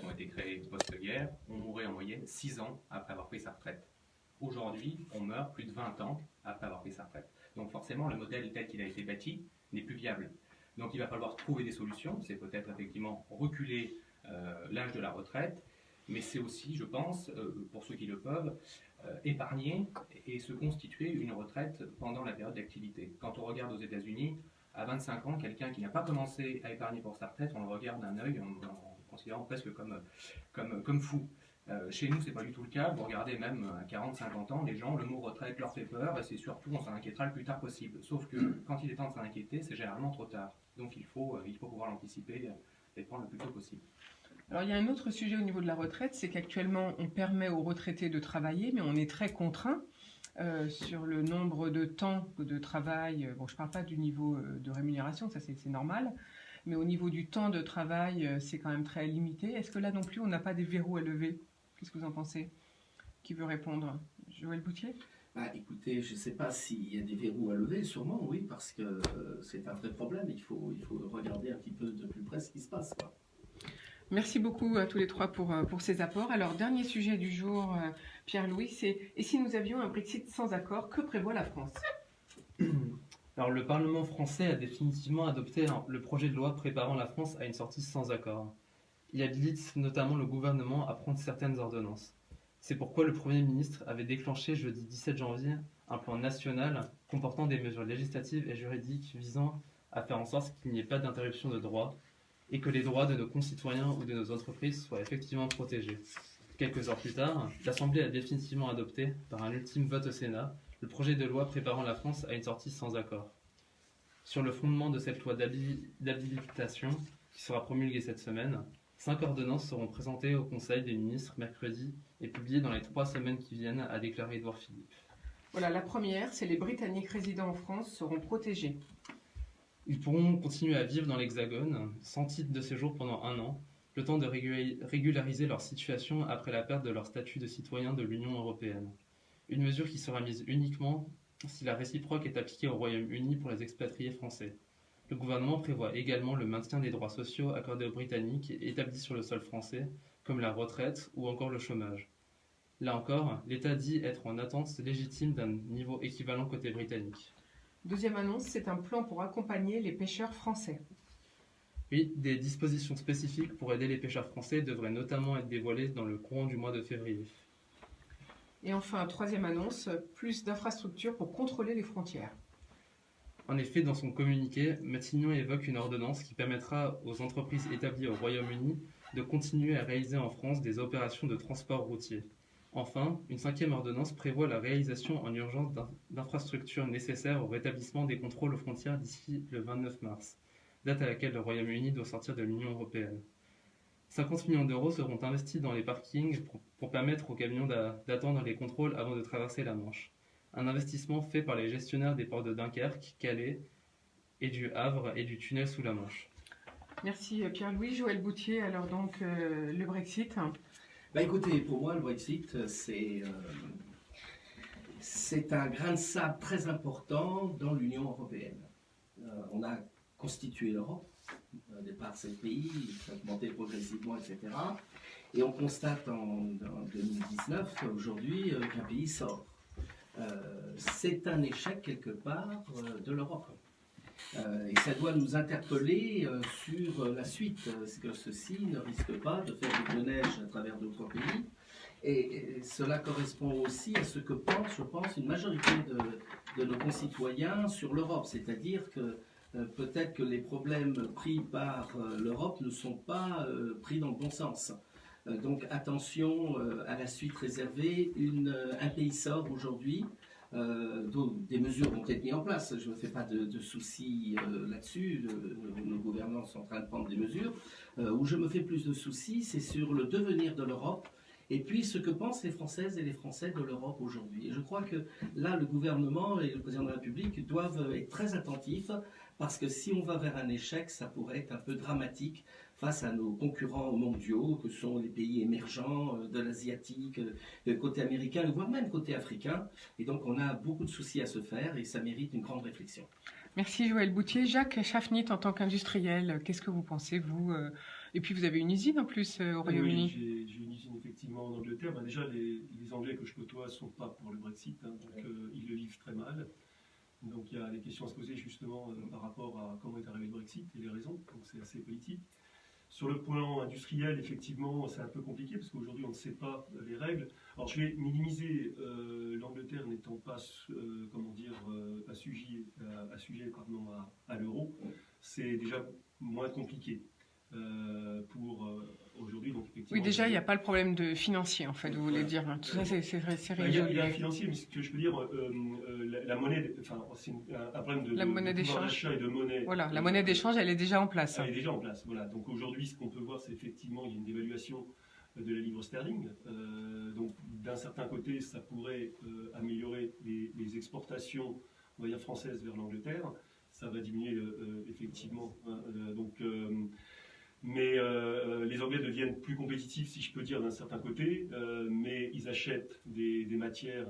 ont été créés post-guerre, on mourait en moyenne 6 ans après avoir pris sa retraite. Aujourd'hui, on meurt plus de 20 ans après avoir pris sa retraite. Donc forcément, le modèle tel qu'il a été bâti n'est plus viable. Donc il va falloir trouver des solutions. C'est peut-être effectivement reculer l'âge de la retraite, mais c'est aussi, je pense, pour ceux qui le peuvent, épargner et se constituer une retraite pendant la période d'activité. Quand on regarde aux États-Unis, à 25 ans, quelqu'un qui n'a pas commencé à épargner pour sa retraite, on le regarde d'un œil en considérant presque comme fou. Chez nous, c'est pas du tout le cas. Vous regardez même à 40-50 ans, les gens, le mot retraite leur fait peur et c'est surtout on s'en inquiétera le plus tard possible. Sauf que quand il est temps de s'en inquiéter, c'est généralement trop tard. Donc il faut pouvoir l'anticiper et prendre le plus tôt possible. Alors il y a un autre sujet au niveau de la retraite, c'est qu'actuellement on permet aux retraités de travailler, mais on est très contraint sur le nombre de temps de travail. Bon, je ne parle pas du niveau de rémunération, ça c'est normal, mais au niveau du temps de travail, c'est quand même très limité. Est-ce que là non plus on n'a pas des verrous à lever? Qu'est-ce que vous en pensez? Qui veut répondre? Joël Boutier? Écoutez, je ne sais pas s'il y a des verrous à lever, sûrement oui, parce que c'est un vrai problème. Il faut regarder un petit peu de plus près ce qui se passe, quoi. Merci beaucoup à tous les trois pour ces apports. Alors, dernier sujet du jour, Pierre-Louis, c'est « Et si nous avions un Brexit sans accord, que prévoit la France ?» Alors, le Parlement français a définitivement adopté le projet de loi préparant la France à une sortie sans accord. Il habilite notamment le gouvernement à prendre certaines ordonnances. C'est pourquoi le Premier ministre avait déclenché jeudi 17 janvier un plan national comportant des mesures législatives et juridiques visant à faire en sorte qu'il n'y ait pas d'interruption de droits et que les droits de nos concitoyens ou de nos entreprises soient effectivement protégés. Quelques heures plus tard, l'Assemblée a définitivement adopté, par un ultime vote au Sénat, le projet de loi préparant la France à une sortie sans accord. Sur le fondement de cette loi d'habilitation, qui sera promulguée cette semaine, 5 ordonnances seront présentées au Conseil des ministres mercredi et publiées dans les 3 semaines qui viennent, a déclaré Édouard Philippe. Voilà, la première, c'est les Britanniques résidant en France seront protégés. Ils pourront continuer à vivre dans l'Hexagone, sans titre de séjour pendant 1 an, le temps de régulariser leur situation après la perte de leur statut de citoyen de l'Union européenne. Une mesure qui sera mise uniquement si la réciproque est appliquée au Royaume-Uni pour les expatriés français. Le gouvernement prévoit également le maintien des droits sociaux accordés aux Britanniques établis sur le sol français, comme la retraite ou encore le chômage. Là encore, l'État dit être en attente légitime d'un niveau équivalent côté britannique. Deuxième annonce, c'est un plan pour accompagner les pêcheurs français. Oui, des dispositions spécifiques pour aider les pêcheurs français devraient notamment être dévoilées dans le courant du mois de février. Et enfin, troisième annonce, plus d'infrastructures pour contrôler les frontières. En effet, dans son communiqué, Matignon évoque une ordonnance qui permettra aux entreprises établies au Royaume-Uni de continuer à réaliser en France des opérations de transport routier. Enfin, une 5e ordonnance prévoit la réalisation en urgence d'infrastructures nécessaires au rétablissement des contrôles aux frontières d'ici le 29 mars, date à laquelle le Royaume-Uni doit sortir de l'Union européenne. 50 millions d'euros seront investis dans les parkings pour permettre aux camions d'attendre les contrôles avant de traverser la Manche. Un investissement fait par les gestionnaires des ports de Dunkerque, Calais et du Havre et du tunnel sous la Manche. Merci Pierre-Louis. Joël Boutier, alors donc le Brexit. Bah écoutez, pour moi le Brexit c'est un grain de sable très important dans l'Union européenne. On a constitué l'Europe, au départ 7 pays, augmenté progressivement, etc. Et on constate en 2019 aujourd'hui qu'un pays sort. C'est un échec quelque part de l'Europe. Et ça doit nous interpeller sur la suite, que ceci ne risque pas de faire boule de neige à travers d'autres pays. Et cela correspond aussi à ce que pense, je pense, une majorité de nos concitoyens sur l'Europe. C'est-à-dire que peut-être que les problèmes pris par l'Europe ne sont pas pris dans le bon sens. Donc attention à la suite réservée. Un pays sort aujourd'hui. Des mesures vont être mises en place. Je ne me fais pas de soucis là-dessus. Nos gouvernants sont en train de prendre des mesures. Où je me fais plus de soucis, c'est sur le devenir de l'Europe et puis ce que pensent les Françaises et les Français de l'Europe aujourd'hui. Et je crois que là, le gouvernement et le président de la République doivent être très attentifs parce que si on va vers un échec, ça pourrait être un peu dramatique face à nos concurrents mondiaux, que sont les pays émergents, de l'asiatique, côté américain, voire même côté africain. Et donc on a beaucoup de soucis à se faire et ça mérite une grande réflexion. Merci Joël Boutier. Jacques Chaffnit, en tant qu'industriel, qu'est-ce que vous pensez, vous Et puis vous avez une usine en plus au Royaume-Uni. Oui, j'ai une usine effectivement en Angleterre. Ben, déjà, les Anglais que je côtoie ne sont pas pour le Brexit, hein, donc ils le vivent très mal. Donc il y a des questions à se poser justement par rapport à comment est arrivé le Brexit et les raisons, donc c'est assez politique. Sur le plan industriel, effectivement, c'est un peu compliqué parce qu'aujourd'hui, on ne sait pas les règles. Alors, je vais minimiser l'Angleterre n'étant pas, assujet à l'euro. C'est déjà moins compliqué pour aujourd'hui. Donc, effectivement, oui, déjà, il n'y a pas le problème de financier, en fait, vous voulez dire. Hein. Tout ça, c'est résolu. Il y a un financier, mais ce que je peux dire, la monnaie, enfin, c'est un problème de monnaie d'échange et de monnaie. Voilà, la monnaie d'échange, elle est déjà en place. Elle est déjà en place, voilà. Donc aujourd'hui, ce qu'on peut voir, c'est effectivement, il y a une dévaluation de la livre sterling. Donc d'un certain côté, ça pourrait améliorer les exportations, on va dire, françaises vers l'Angleterre. Ça va diminuer effectivement. Mais les Anglais deviennent plus compétitifs, si je peux dire, d'un certain côté, mais ils achètent des matières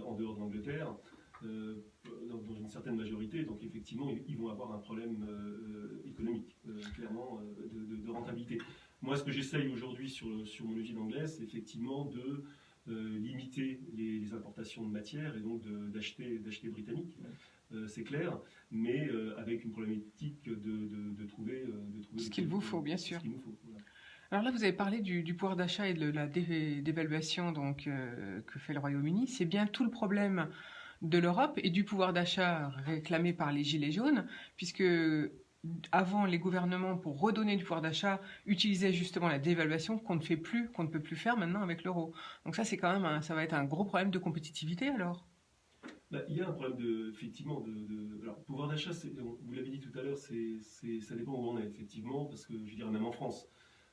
en dehors de l'Angleterre, dans une certaine majorité, donc effectivement, ils vont avoir un problème économique, clairement, de rentabilité. Moi, ce que j'essaye aujourd'hui sur mon usine anglaise, c'est effectivement de limiter les importations de matières et donc d'acheter britannique. C'est clair, mais avec une problématique de trouver ce qu'il vous faut, bien sûr. Ce qu'il nous faut, voilà. Alors là, vous avez parlé du pouvoir d'achat et de la dévaluation donc, que fait le Royaume-Uni. C'est bien tout le problème de l'Europe et du pouvoir d'achat réclamé par les Gilets jaunes, puisque avant, les gouvernements, pour redonner du pouvoir d'achat, utilisaient justement la dévaluation qu'on ne fait plus, qu'on ne peut plus faire maintenant avec l'euro. Donc ça, c'est quand même ça va être un gros problème de compétitivité alors. Il y a un problème effectivement alors, pouvoir d'achat, vous l'avez dit tout à l'heure, ça dépend où on est, effectivement, parce que je dirais même en France.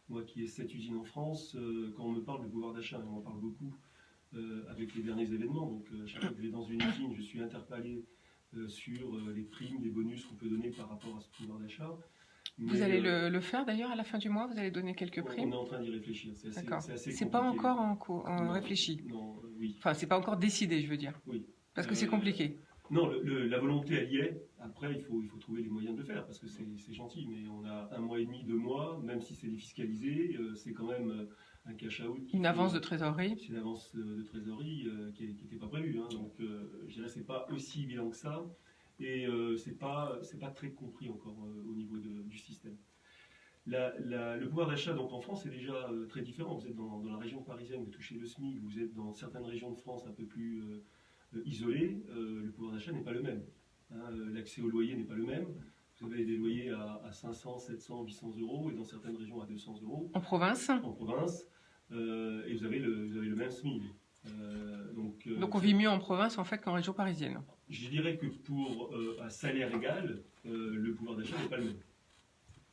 Moi qui ai 7 usines en France, quand on me parle de pouvoir d'achat, on en parle beaucoup avec les derniers événements. Donc, chaque fois que je vais dans une usine, je suis interpellé sur les primes, les bonus qu'on peut donner par rapport à ce pouvoir d'achat. Vous allez le faire d'ailleurs à la fin du mois, vous allez donner quelques primes. On est en train d'y réfléchir. C'est pas encore réfléchi. Non, oui. Enfin, c'est pas encore décidé, je veux dire. Oui. Parce que c'est compliqué. Non, la volonté, elle y est. Après, il faut trouver les moyens de le faire, parce que c'est gentil, mais on a 1 mois et demi, 2 mois, même si c'est défiscalisé, c'est quand même un cash-out. Une avance de trésorerie. C'est une avance de trésorerie qui n'était pas prévue. Hein, donc, je dirais que c'est pas aussi évident que ça, et c'est pas très compris encore au niveau du système. Le pouvoir d'achat donc en France est déjà très différent. Vous êtes dans la région parisienne, vous touchez le SMIC, vous êtes dans certaines régions de France un peu plus isolées, le pouvoir d'achat n'est pas le même. Hein, l'accès au loyer n'est pas le même. Vous avez des loyers à 500, 700, 800 euros et dans certaines régions à 200 euros. En province. En province. Et vous avez le même SMIC. Donc on vit mieux en province en fait qu'en région parisienne. Je dirais que pour un salaire égal, le pouvoir d'achat n'est pas le même.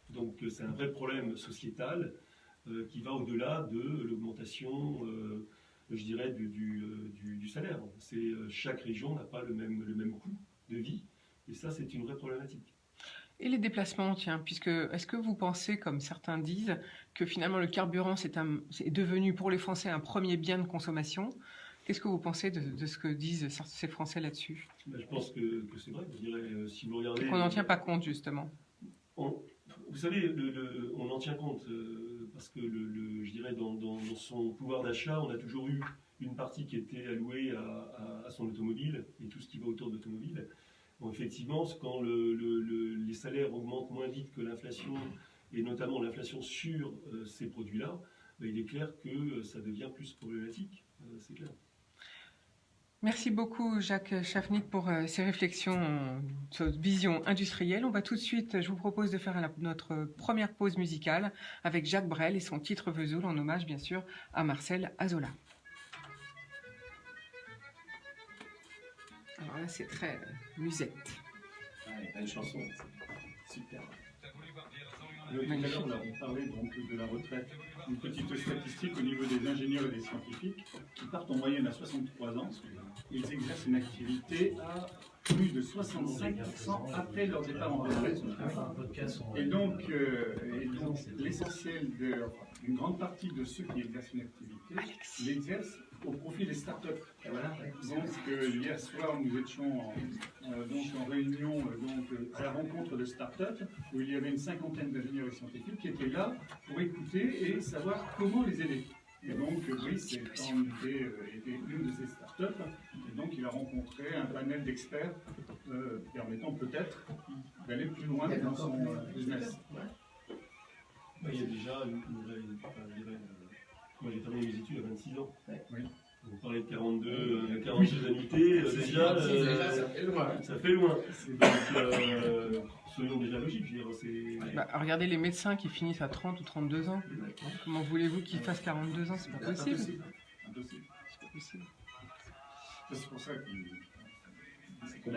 Donc c'est un vrai problème sociétal qui va au-delà de l'augmentation, je dirais, du salaire. Chaque région n'a pas le même coût de vie, et ça c'est une vraie problématique. Et les déplacements, tiens, est-ce que vous pensez, comme certains disent, que finalement le carburant c'est devenu pour les Français un premier bien de consommation? Qu'est-ce que vous pensez de ce que disent ces Français là-dessus? Je pense que c'est vrai. Je dirais, si vous regardez, qu'on n'en tient pas compte, justement. Vous savez, on en tient compte parce que, je dirais, dans son pouvoir d'achat, on a toujours eu une partie qui était allouée à son automobile et tout ce qui va autour de l'automobile. Bon, effectivement, quand les salaires augmentent moins vite que l'inflation, et notamment l'inflation sur ces produits-là, il est clair que ça devient plus problématique, c'est clair. Merci beaucoup Jacques Chaffnit pour ces réflexions sur vision industrielle. On va tout de suite, je vous propose de faire notre première pause musicale avec Jacques Brel et son titre Vesoul en hommage bien sûr à Marcel Azola. Alors là c'est très musette. Une chanson, super. Tout à l'heure, on a parlé donc de la retraite. Une petite statistique au niveau des ingénieurs et des scientifiques qui partent en moyenne à 63 ans. Ils exercent une activité à plus de 65% après leur départ en retraite. Et donc l'essentiel d'une grande partie de ceux qui exercent une activité l'exercent au profit des startups. Donc hier soir, nous étions en réunion à la rencontre de startups où il y avait une cinquantaine d'ingénieurs et scientifiques qui étaient là pour écouter et savoir comment les aider. Et donc Brice était une de ces startups et donc il a rencontré un panel d'experts permettant peut-être d'aller plus loin dans son business. Il y a déjà moi j'ai terminé mes études à 26 ans. Oui. Vous parlez de 42 annuités, déjà ça fait loin. Donc soyons déjà logiques, je veux dire, regardez les médecins qui finissent à 30 ou 32 ans. Comment voulez-vous qu'ils fassent 42 ans? C'est pas possible. Impossible. C'est pas possible. C'est pour ça que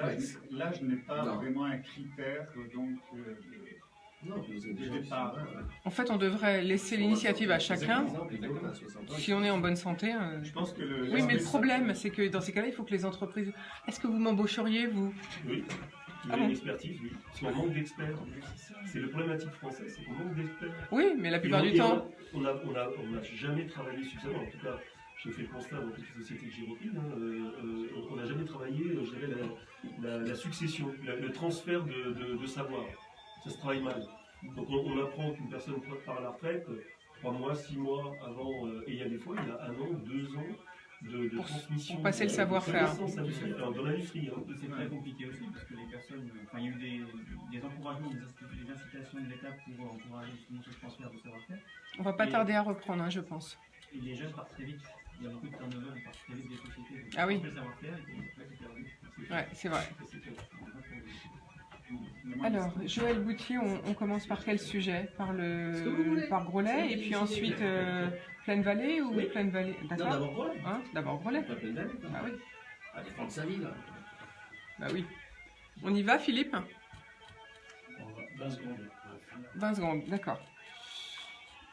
l'âge n'est pas vraiment un critère donc en fait, on devrait laisser l'initiative à chacun. Si on est en bonne santé. Je pense que oui, mais le problème, c'est que dans ces cas-là, il faut que les entreprises. Est-ce que vous m'embaucheriez, vous? Oui. Vous avez une expertise, oui. Parce qu'on manque d'experts. C'est le problématique français, c'est qu'on manque d'experts. Oui, mais la plupart du temps. On n'a jamais travaillé suffisamment. En tout cas, j'ai fait le constat dans toutes les sociétés que j'ai reprises. On n'a jamais travaillé, je dirais, la succession, le transfert de savoir. Ça se travaille mal. Donc on apprend qu'une personne part à la retraite 3 mois, 6 mois avant, et il y a des fois, il y a 1 an, 2 ans de transmission. Pour passer le savoir-faire. Dans l'industrie. C'est très compliqué aussi, parce que les personnes, il y a eu des encouragements, des incitations de l'État pour encourager justement ce transfert de savoir-faire. On va pas tarder à reprendre, je pense. Et les jeunes partent très vite. Il y a beaucoup de turnover, on part très vite des sociétés. Ah oui. Le savoir-faire, et puis après, c'est perdu. Ouais, c'est vrai. Alors, Joël Boutier, on commence par quel sujet? Par Groslay, et puis ensuite Plaine Vallée ou Plaine Vallée? Non, d'abord Groslay. D'abord Groslay. Plaine Vallée. Ah oui. À défendre sa ville. Bah oui. On y va, Philippe? 20 secondes. 20 secondes, d'accord.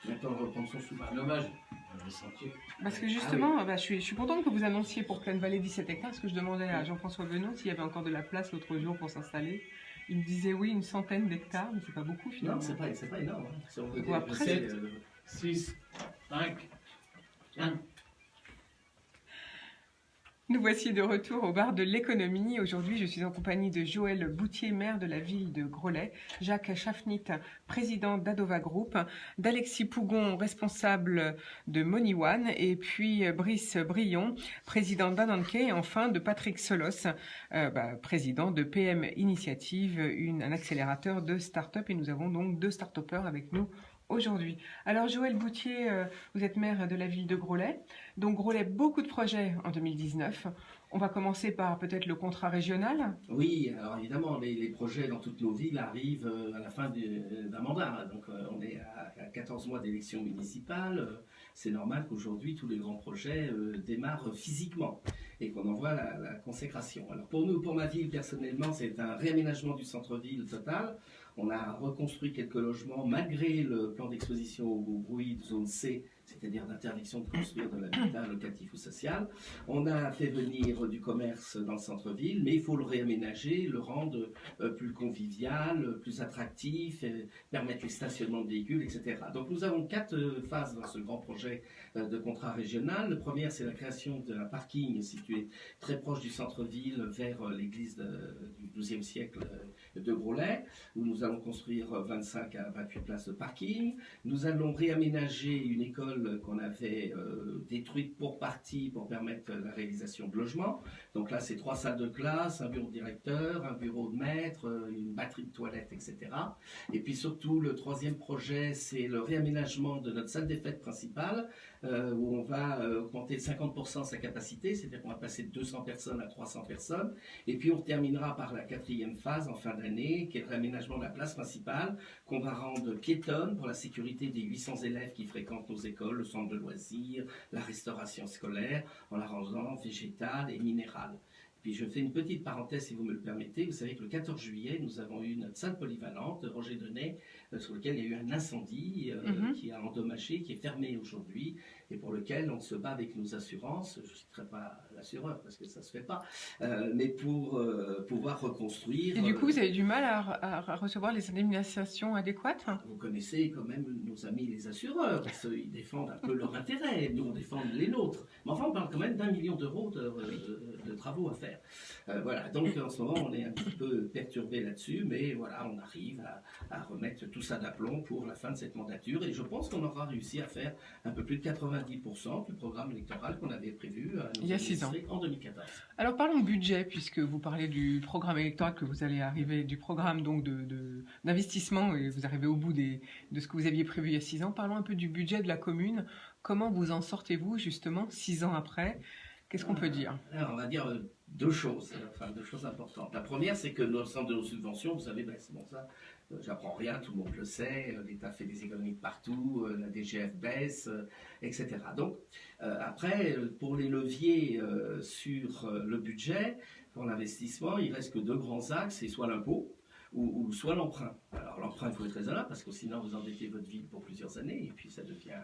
Maintenant, on reprend son souffle. Un hommage. Parce que justement, je suis contente que vous annonciez pour Plaine Vallée 17 hectares, parce que je demandais à Jean-François Venon s'il y avait encore de la place l'autre jour pour s'installer. Il me disait oui, une centaine d'hectares, mais c'est pas beaucoup finalement. Non, c'est pas énorme. Si on veut 7, 6, 5, 1. Nous voici de retour au bar de l'économie. Aujourd'hui, je suis en compagnie de Joël Boutier, maire de la ville de Groslay, Jacques Chaffnit, président d'Adova Group, d'Alexis Pougon, responsable de Moneyone, et puis Brice Brillon, président d'Ananke, et enfin de Patrick Solos, président de PM Initiative, un accélérateur de start-up. Et nous avons donc 2 start-upers avec nous aujourd'hui. Alors Joël Boutier, vous êtes maire de la ville de Groslay. Donc Groslay, beaucoup de projets en 2019. On va commencer par peut-être le contrat régional. Oui, alors évidemment, les projets dans toutes nos villes arrivent à la fin d'un mandat. Donc on est à 14 mois d'élections municipales. c'est normal qu'aujourd'hui tous les grands projets démarrent physiquement et qu'on en voit la consécration. Alors pour nous, pour ma ville personnellement, c'est un réaménagement du centre-ville total. On a reconstruit quelques logements malgré le plan d'exposition au bruit de zone C, c'est-à-dire d'interdiction de construire de l'habitat locatif ou social. On a fait venir du commerce dans le centre-ville, mais il faut le réaménager, le rendre plus convivial, plus attractif, permettre les stationnements de véhicules, etc. Donc nous avons 4 phases dans ce grand projet de contrat régional. La première, c'est la création d'un parking situé très proche du centre-ville vers l'église du XIIe siècle de Groslay, où nous allons construire 25 à 28 places de parking. Nous allons réaménager une école qu'on avait détruite pour partie pour permettre la réalisation de logements. Donc là, c'est 3 salles de classe, un bureau de directeur, un bureau de maître, une batterie de toilettes, etc. Et puis surtout, le 3e projet, c'est le réaménagement de notre salle des fêtes principale, où on va augmenter de 50% sa capacité, c'est-à-dire qu'on va passer de 200 personnes à 300 personnes. Et puis on terminera par la 4e phase en fin d'année, qui est le réaménagement de la place principale, qu'on va rendre piétonne pour la sécurité des 800 élèves qui fréquentent nos écoles, le centre de loisirs, la restauration scolaire, en la rendant végétale et minérale. Puis je fais une petite parenthèse, si vous me le permettez. Vous savez que le 14 juillet, nous avons eu notre salle polyvalente, Roger Denay, sur lequel il y a eu un incendie qui a endommagé, qui est fermé aujourd'hui, et pour lequel on se bat avec nos assurances. Je ne citerai pas l'assureur, parce que ça ne se fait pas, mais pour pouvoir reconstruire. Et du coup, vous avez du mal à recevoir les indemnisations adéquates? Vous connaissez quand même nos amis les assureurs, parce qu'ils défendent un peu leur intérêt, nous on défend les nôtres. Mais enfin, on parle quand même d'1 million d'euros de travaux à faire. Voilà, donc en ce moment, on est un petit peu perturbé là-dessus, mais voilà, on arrive à remettre tout ça d'aplomb pour la fin de cette mandature, et je pense qu'on aura réussi à faire un peu plus de 90% du programme électoral qu'on avait prévu il y a 6 ans, en 2014. Alors parlons budget, puisque vous parlez du programme électoral que vous allez arriver, du programme donc d'investissement, et vous arrivez au bout de ce que vous aviez prévu il y a 6 ans. Parlons un peu du budget de la commune. Comment vous en sortez-vous justement 6 ans après? Qu'est-ce qu'on peut dire? Alors, on va dire 2 choses, enfin 2 choses importantes. La première, c'est que l'ensemble de nos subventions, vous savez, c'est bon ça, j'apprends rien, tout le monde le sait, l'État fait des économies de partout, la DGF baisse, etc. Donc, après, pour les leviers sur le budget, pour l'investissement, il reste que 2 grands axes, c'est soit l'impôt, ou soit l'emprunt. Alors l'emprunt, il faut être raisonnable parce que sinon vous endettez votre ville pour plusieurs années et puis ça devient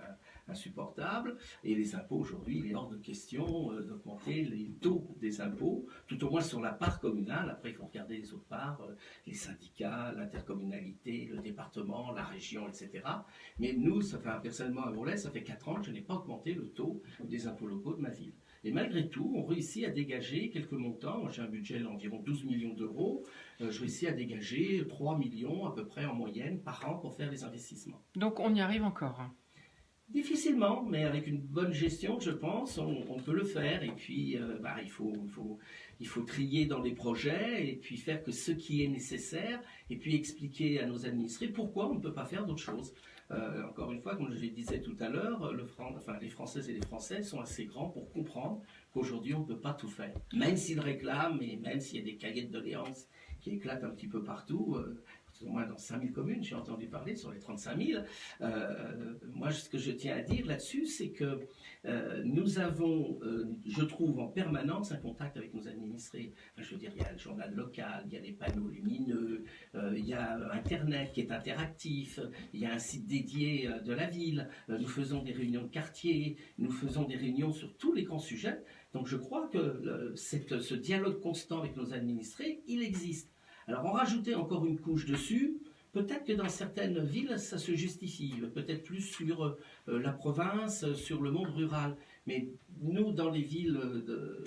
insupportable. Et les impôts, aujourd'hui, il est hors de question d'augmenter les taux des impôts, tout au moins sur la part communale. Après, il faut regarder les autres parts, les syndicats, l'intercommunalité, le département, la région, etc. Mais nous, ça fait personnellement à Groslay, ça fait 4 ans que je n'ai pas augmenté le taux des impôts locaux de ma ville. Et malgré tout, on réussit à dégager quelques montants. Moi, j'ai un budget d'environ 12 millions d'euros. Je réussis à dégager 3 millions à peu près en moyenne par an pour faire les investissements. Donc on y arrive encore? Difficilement, mais avec une bonne gestion, je pense, on peut le faire. Et puis, il faut trier dans les projets et puis faire que ce qui est nécessaire et puis expliquer à nos administrés pourquoi on ne peut pas faire d'autres choses. Encore une fois, comme je le disais tout à l'heure, les Françaises et les Français sont assez grands pour comprendre qu'aujourd'hui, on ne peut pas tout faire. Même s'ils réclament et même s'il y a des cahiers de doléances qui éclatent un petit peu partout, au moins dans 5000 communes, j'ai entendu parler sur les 35 000. Moi, ce que je tiens à dire là-dessus, c'est que nous avons, je trouve, en permanence un contact avec nos administrés. Enfin, je veux dire, il y a le journal local, il y a les panneaux lumineux, il y a Internet qui est interactif, il y a un site dédié de la ville, nous faisons des réunions de quartier, nous faisons des réunions sur tous les grands sujets. Donc je crois que ce dialogue constant avec nos administrés, il existe. Alors en rajouter encore une couche dessus, peut-être que dans certaines villes, ça se justifie, peut-être plus sur la province, sur le monde rural. Mais nous, dans les villes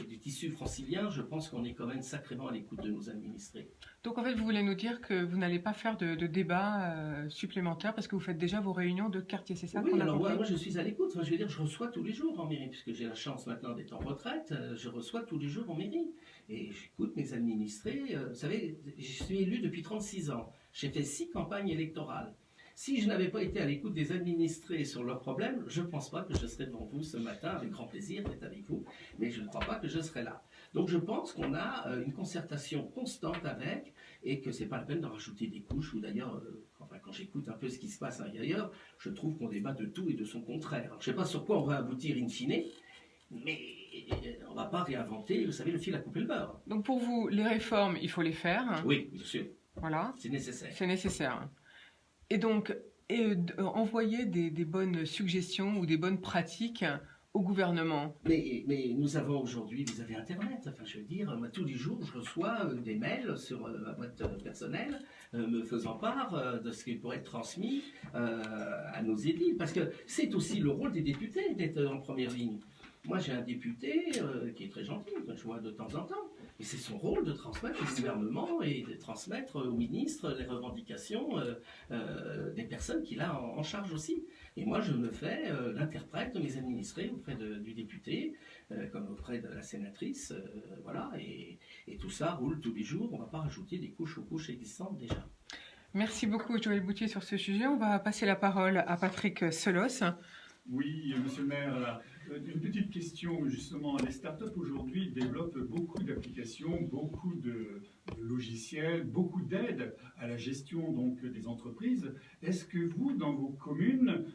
du tissu francilien, je pense qu'on est quand même sacrément à l'écoute de nos administrés. Donc en fait, vous voulez nous dire que vous n'allez pas faire de débat supplémentaire parce que vous faites déjà vos réunions de quartier, c'est ça? Oui, alors moi je suis à l'écoute. Enfin, je veux dire, je reçois tous les jours en mairie, puisque j'ai la chance maintenant d'être en retraite, je reçois tous les jours en mairie. Et j'écoute mes administrés. Vous savez, je suis élu depuis 36 ans. J'ai fait 6 campagnes électorales. Si je n'avais pas été à l'écoute des administrés sur leurs problèmes, je ne pense pas que je serais devant vous ce matin, avec grand plaisir d'être avec vous, mais je ne crois pas que je serais là. Donc je pense qu'on a une concertation constante avec, et que c'est pas la peine d'en rajouter des couches, ou d'ailleurs, quand j'écoute un peu ce qui se passe ailleurs, je trouve qu'on débat de tout et de son contraire. Alors, je ne sais pas sur quoi on va aboutir in fine, mais on ne va pas réinventer, vous savez, le fil à couper le beurre. Donc pour vous, les réformes, il faut les faire. Oui, bien sûr. Voilà. C'est nécessaire. C'est nécessaire. Et donc, envoyer des bonnes suggestions ou des bonnes pratiques au gouvernement. Mais nous avons aujourd'hui, vous avez Internet, enfin je veux dire, moi, tous les jours je reçois des mails sur ma boîte personnelle me faisant part de ce qui pourrait être transmis à nos édiles, parce que c'est aussi le rôle des députés d'être en première ligne. Moi j'ai un député qui est très gentil, que je vois de temps en temps, et c'est son rôle de transmettre au gouvernement et de transmettre au ministre les revendications des personnes qu'il a en charge aussi. Et moi, je me fais l'interprète de mes administrés auprès du député, comme auprès de la sénatrice, voilà. Et tout ça roule tous les jours. On ne va pas rajouter des couches aux couches existantes déjà. Merci beaucoup, Joël Boutier, sur ce sujet. On va passer la parole à Patrick Selos. Oui, monsieur le maire, une petite question justement. Les startups aujourd'hui développent beaucoup d'applications, beaucoup de logiciels, beaucoup d'aides à la gestion donc des entreprises. Est-ce que vous, dans vos communes,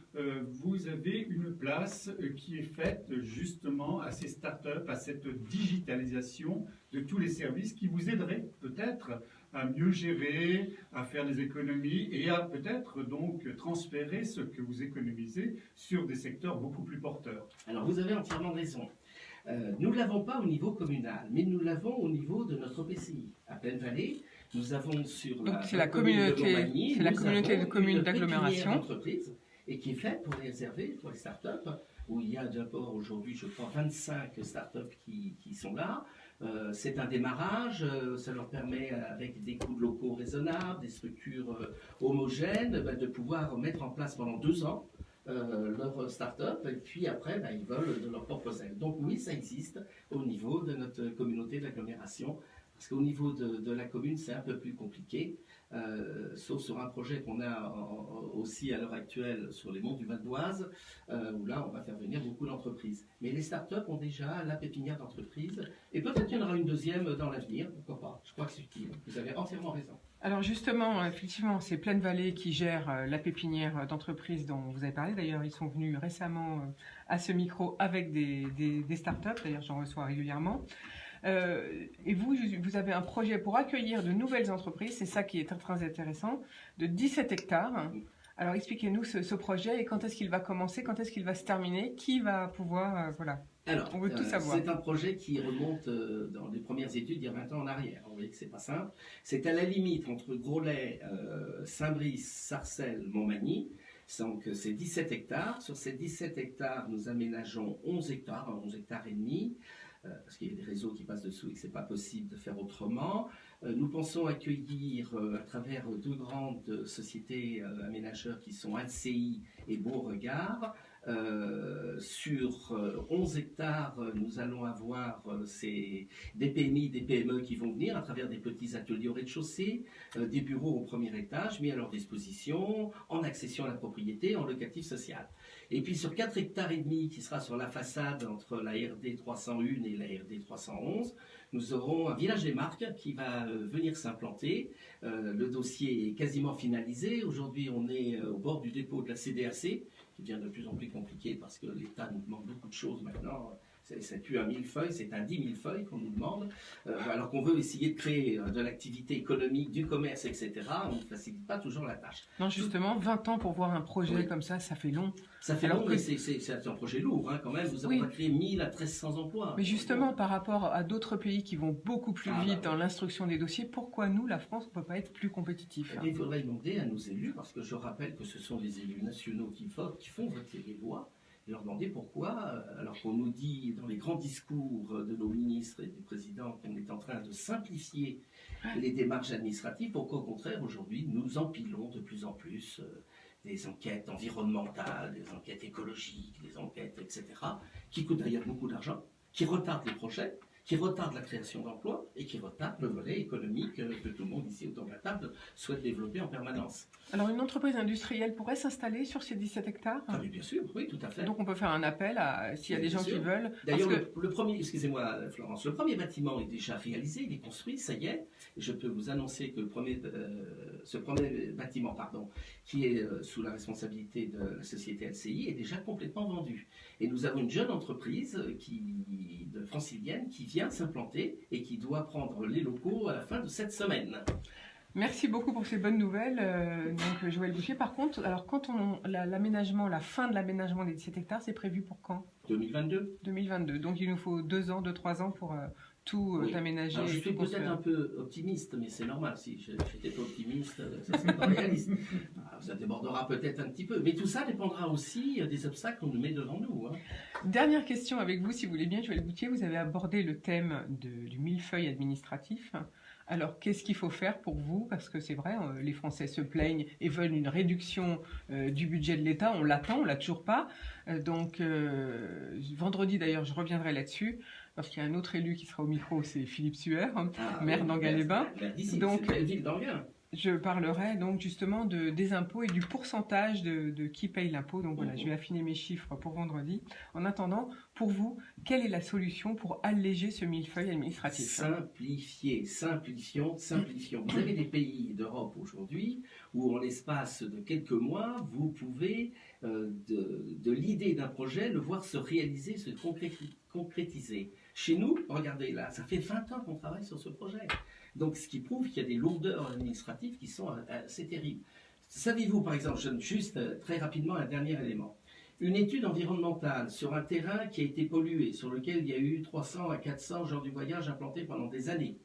vous avez une place qui est faite justement à ces startups, à cette digitalisation de tous les services qui vous aideraient peut-être à mieux gérer, à faire des économies et à peut-être donc transférer ce que vous économisez sur des secteurs beaucoup plus porteurs? Alors vous avez entièrement raison. Nous ne l'avons pas au niveau communal, mais nous l'avons au niveau de notre PCI. À Plaine-Vallée, nous avons sur la communauté, c'est la communauté de communes d'agglomération et qui est faite pour les réserver pour les startups, où il y a d'abord aujourd'hui, je crois, 25 startups qui sont là. C'est un démarrage, ça leur permet, avec des coûts de locaux raisonnables, des structures homogènes, de pouvoir mettre en place pendant 2 ans leur start-up, et puis après, ils volent de leur propre aile. Donc oui, ça existe au niveau de notre communauté d'agglomération, parce qu'au niveau de la commune, c'est un peu plus compliqué, sauf sur un projet qu'on a aussi à l'heure actuelle sur les monts du Val d'Oise, où là, on va faire venir beaucoup d'entreprises. Mais les start-up ont déjà la pépinière d'entreprise, et peut-être qu'il y en aura une deuxième dans l'avenir, pourquoi pas. Je crois que c'est utile. Vous avez entièrement raison. Alors justement, effectivement, c'est Plaine-Vallée qui gère la pépinière d'entreprise dont vous avez parlé. D'ailleurs, ils sont venus récemment à ce micro avec des startups. D'ailleurs, j'en reçois régulièrement. Et vous avez un projet pour accueillir de nouvelles entreprises, c'est ça qui est très, très intéressant, de 17 hectares. Alors expliquez-nous ce projet et quand est-ce qu'il va commencer, quand est-ce qu'il va se terminer, qui va pouvoir... voilà. Alors, on veut tout savoir. C'est un projet qui remonte dans les premières études il y a 20 ans en arrière. Vous voyez que c'est pas simple. C'est à la limite entre Groslay, Saint-Brice, Sarcelles, Montmagny. Donc c'est 17 hectares. Sur ces 17 hectares, nous aménageons 11 hectares, 11 hectares et demi. Parce qu'il y a des réseaux qui passent dessous et que ce n'est pas possible de faire autrement. Nous pensons accueillir à travers 2 grandes sociétés aménageurs qui sont LCI et Beauregard. Sur 11 hectares, nous allons avoir des PMI, des PME qui vont venir à travers des petits ateliers au rez-de-chaussée, des bureaux au premier étage mis à leur disposition, en accession à la propriété, en locatif social. Et puis sur 4 hectares et demi qui sera sur la façade entre la RD 301 et la RD 311, nous aurons un village des marques qui va venir s'implanter. Le dossier est quasiment finalisé. Aujourd'hui, on est au bord du dépôt de la CDAC, qui devient de plus en plus compliqué parce que l'État nous demande beaucoup de choses maintenant. C'est plus un millefeuille, c'est un 10 000 feuilles qu'on nous demande. Alors qu'on veut essayer de créer de l'activité économique, du commerce, etc. On ne facilite pas toujours la tâche. Non, justement, 20 ans pour voir un projet comme ça fait long. Ça fait long, mais c'est un projet lourd quand même. Vous avez créé 1000 à 1300 emplois. Mais justement, par rapport à d'autres pays qui vont beaucoup plus vite dans l'instruction des dossiers, pourquoi nous, la France, on ne peut pas être plus compétitif? Il faudrait demander à nos élus, parce que je rappelle que ce sont les élus nationaux qui votent, qui font voter les lois, et leur demander pourquoi, alors qu'on nous dit dans les grands discours de nos ministres et du président qu'on est en train de simplifier les démarches administratives, pourquoi au contraire aujourd'hui nous empilons de plus en plus des enquêtes environnementales, des enquêtes écologiques, des enquêtes, etc., qui coûtent d'ailleurs beaucoup d'argent, qui retardent les projets qui retarde la création d'emplois et qui retarde le volet économique que tout le monde ici autour de la table souhaite développer en permanence. Alors une entreprise industrielle pourrait s'installer sur ces 17 hectares? Ah, mais bien sûr, oui, tout à fait. Donc on peut faire un appel s'il y a des gens qui veulent. D'ailleurs, le premier, excusez-moi Florence, le premier bâtiment est déjà réalisé, il est construit, ça y est. Et je peux vous annoncer que ce premier bâtiment, qui est sous la responsabilité de la société LCI, est déjà complètement vendu. Et nous avons une jeune entreprise francilienne qui vient s'implanter et qui doit prendre les locaux à la fin de cette semaine. Merci beaucoup pour ces bonnes nouvelles, donc Joël Boucher. Par contre, alors quand l'aménagement, la fin de l'aménagement des 17 hectares, c'est prévu pour quand? 2022. 2022. Donc il nous faut 2-3 ans pour tout aménager. Alors, je suis peut-être un peu optimiste, mais c'est normal. Si j'étais pas optimiste, ça serait pas réaliste. Alors, ça débordera peut-être un petit peu, mais tout ça dépendra aussi des obstacles qu'on nous met devant nous. Hein. Dernière question avec vous, si vous voulez bien, Joël Boucher. Vous avez abordé le thème du millefeuille administratif. Alors, qu'est-ce qu'il faut faire pour vous? Parce que c'est vrai, les Français se plaignent et veulent une réduction du budget de l'État. On l'attend, on l'a toujours pas. Donc, vendredi d'ailleurs, je reviendrai là-dessus. Parce qu'il y a un autre élu qui sera au micro, c'est Philippe Sueur, maire d'Anguin-les-Bains. Donc, je parlerai donc justement des impôts et du pourcentage de qui paye l'impôt. Donc voilà, je vais affiner mes chiffres pour vendredi. En attendant, pour vous, quelle est la solution pour alléger ce millefeuille administratif? Simplifions. Vous avez des pays d'Europe aujourd'hui où en l'espace de quelques mois, vous pouvez, de l'idée d'un projet, le voir se réaliser, se concrétiser. Chez nous, regardez là, ça fait 20 ans qu'on travaille sur ce projet. Donc, ce qui prouve qu'il y a des lourdeurs administratives qui sont assez terribles. Savez-vous, par exemple, juste très rapidement un dernier élément. Une étude environnementale sur un terrain qui a été pollué, sur lequel il y a eu 300 à 400 gens du voyage implantés pendant des années.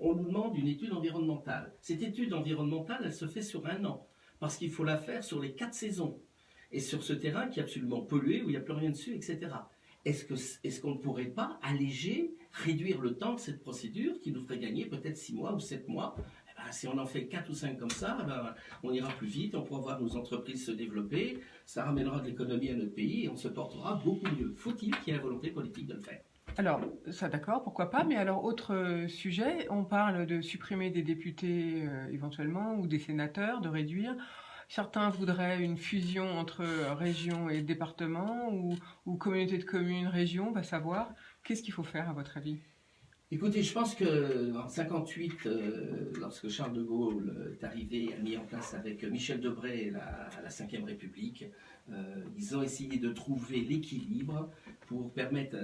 On nous demande une étude environnementale. Cette étude environnementale, elle se fait sur 1 an, parce qu'il faut la faire sur les 4 saisons. Et sur ce terrain qui est absolument pollué, où il n'y a plus rien dessus, etc. Est-ce qu'on ne pourrait pas alléger, réduire le temps de cette procédure qui nous ferait gagner peut-être 6 mois ou 7 mois? Si on en fait 4 ou 5 comme ça, on ira plus vite, on pourra voir nos entreprises se développer, ça ramènera de l'économie à notre pays et on se portera beaucoup mieux. Faut-il qu'il y ait la volonté politique de le faire? Alors, ça d'accord, pourquoi pas, mais alors autre sujet, on parle de supprimer des députés éventuellement ou des sénateurs, de réduire. Certains voudraient une fusion entre région et département ou communauté de communes, région, va savoir. Qu'est-ce qu'il faut faire à votre avis? Écoutez, je pense qu'en 1958, lorsque Charles de Gaulle est arrivé et a mis en place avec Michel Debré la Ve République, ils ont essayé de trouver l'équilibre pour permettre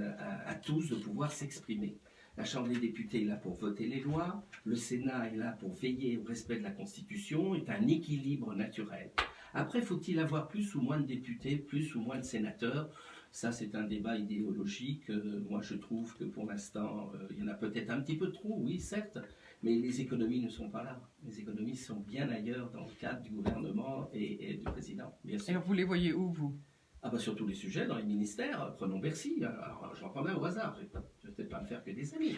à tous de pouvoir s'exprimer. La Chambre des députés est là pour voter les lois, le Sénat est là pour veiller au respect de la Constitution, est un équilibre naturel. Après, faut-il avoir plus ou moins de députés, plus ou moins de sénateurs? Ça, c'est un débat idéologique. Moi, je trouve que pour l'instant, il y en a peut-être un petit peu trop, oui, certes, mais les économies ne sont pas là. Les économies sont bien ailleurs dans le cadre du gouvernement et du président, bien sûr. Alors, vous les voyez où, vous? Sur tous les sujets, dans les ministères, prenons Bercy. Alors, j'en prends même au hasard, je ne vais peut-être pas me faire que des amis.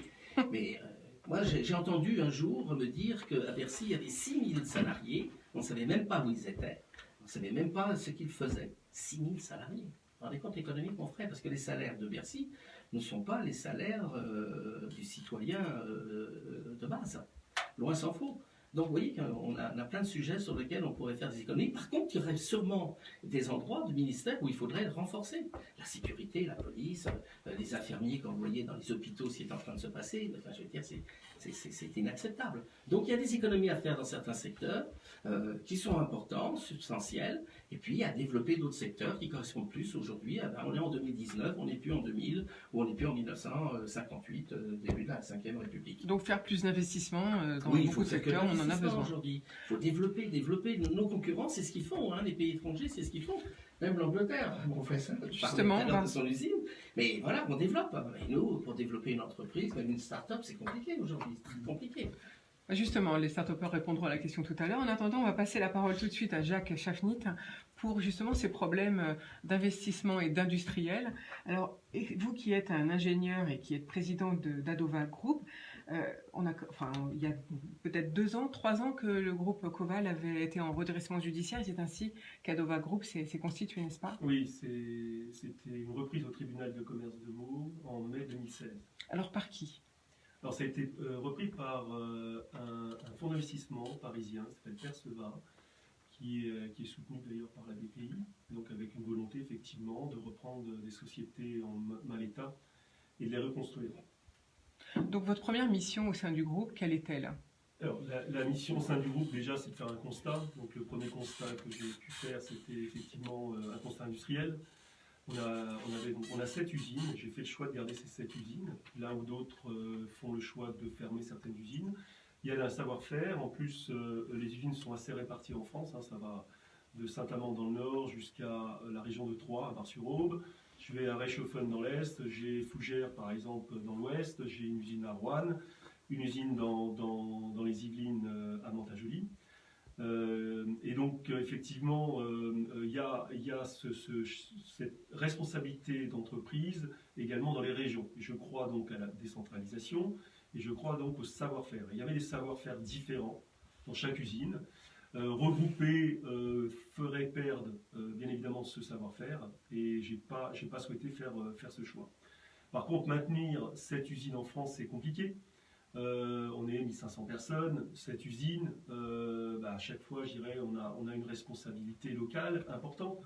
Mais moi, j'ai entendu un jour me dire qu'à Bercy, il y avait 6 000 salariés, on ne savait même pas où ils étaient, on ne savait même pas ce qu'ils faisaient. 6 000 salariés. Vous vous rendez compte l'économie qu'on ferait? Parce que les salaires de Bercy ne sont pas les salaires du citoyen de base. Loin s'en faut. Donc vous voyez qu'on a plein de sujets sur lesquels on pourrait faire des économies. Par contre, il y aurait sûrement des endroits du ministère où il faudrait renforcer. La sécurité, la police, les infirmiers, comme vous voyez dans les hôpitaux, ce qui est en train de se passer. Enfin, je veux dire, c'est inacceptable. Donc il y a des économies à faire dans certains secteurs qui sont importants, substantiels, et puis à développer d'autres secteurs qui correspondent plus aujourd'hui. On est en 2019, on n'est plus en 2000, ou on n'est plus en 1958, début de la Ve République. Donc faire plus d'investissements dans beaucoup de secteurs, on en a besoin. Aujourd'hui. Il faut développer nos concurrents, c'est ce qu'ils font, hein, les pays étrangers, c'est ce qu'ils font. Même l'Angleterre, on fait ça. Justement, dans son usine. Mais voilà, on développe. Et nous, pour développer une entreprise, même une start-up, c'est compliqué aujourd'hui, c'est très compliqué. Justement, les start-upers répondront à la question tout à l'heure. En attendant, on va passer la parole tout de suite à Jacques Chaffnit pour justement ces problèmes d'investissement et d'industriels. Alors, vous qui êtes un ingénieur et qui êtes président d'Adova Group, il y a peut-être 2 ans, 3 ans que le groupe Coval avait été en redressement judiciaire et c'est ainsi qu'Adova Group s'est constitué, n'est-ce pas? Oui, c'était une reprise au tribunal de commerce de Meaux en mai 2016. Alors par qui? Alors ça a été repris par un fonds d'investissement parisien qui s'appelle Perceval, qui est soutenu d'ailleurs par la BPI, donc avec une volonté effectivement de reprendre des sociétés en mal état et de les reconstruire. Donc votre première mission au sein du groupe, quelle est-elle? Alors la mission au sein du groupe déjà c'est de faire un constat. Donc le premier constat que j'ai pu faire c'était effectivement un constat industriel. On a 7 usines, j'ai fait le choix de garder ces 7 usines, là où d'autres font le choix de fermer certaines usines. Il y a un savoir-faire, en plus les usines sont assez réparties en France, hein, ça va de Saint-Amand dans le nord jusqu'à la région de Troyes, à Bar-sur-Aube. Je vais à Reichshofen dans l'est, j'ai Fougères par exemple dans l'ouest, j'ai une usine à Roanne, une usine dans les Yvelines à Mantes-la-Jolie. Et donc effectivement, il y a cette responsabilité d'entreprise également dans les régions. Je crois donc à la décentralisation et je crois donc au savoir-faire. Il y avait des savoir-faire différents dans chaque usine. Regrouper ferait perdre bien évidemment ce savoir-faire et j'ai pas souhaité faire ce choix. Par contre, maintenir cette usine en France, c'est compliqué. On est 1500 personnes, cette usine, à chaque fois, je dirais, on a une responsabilité locale importante.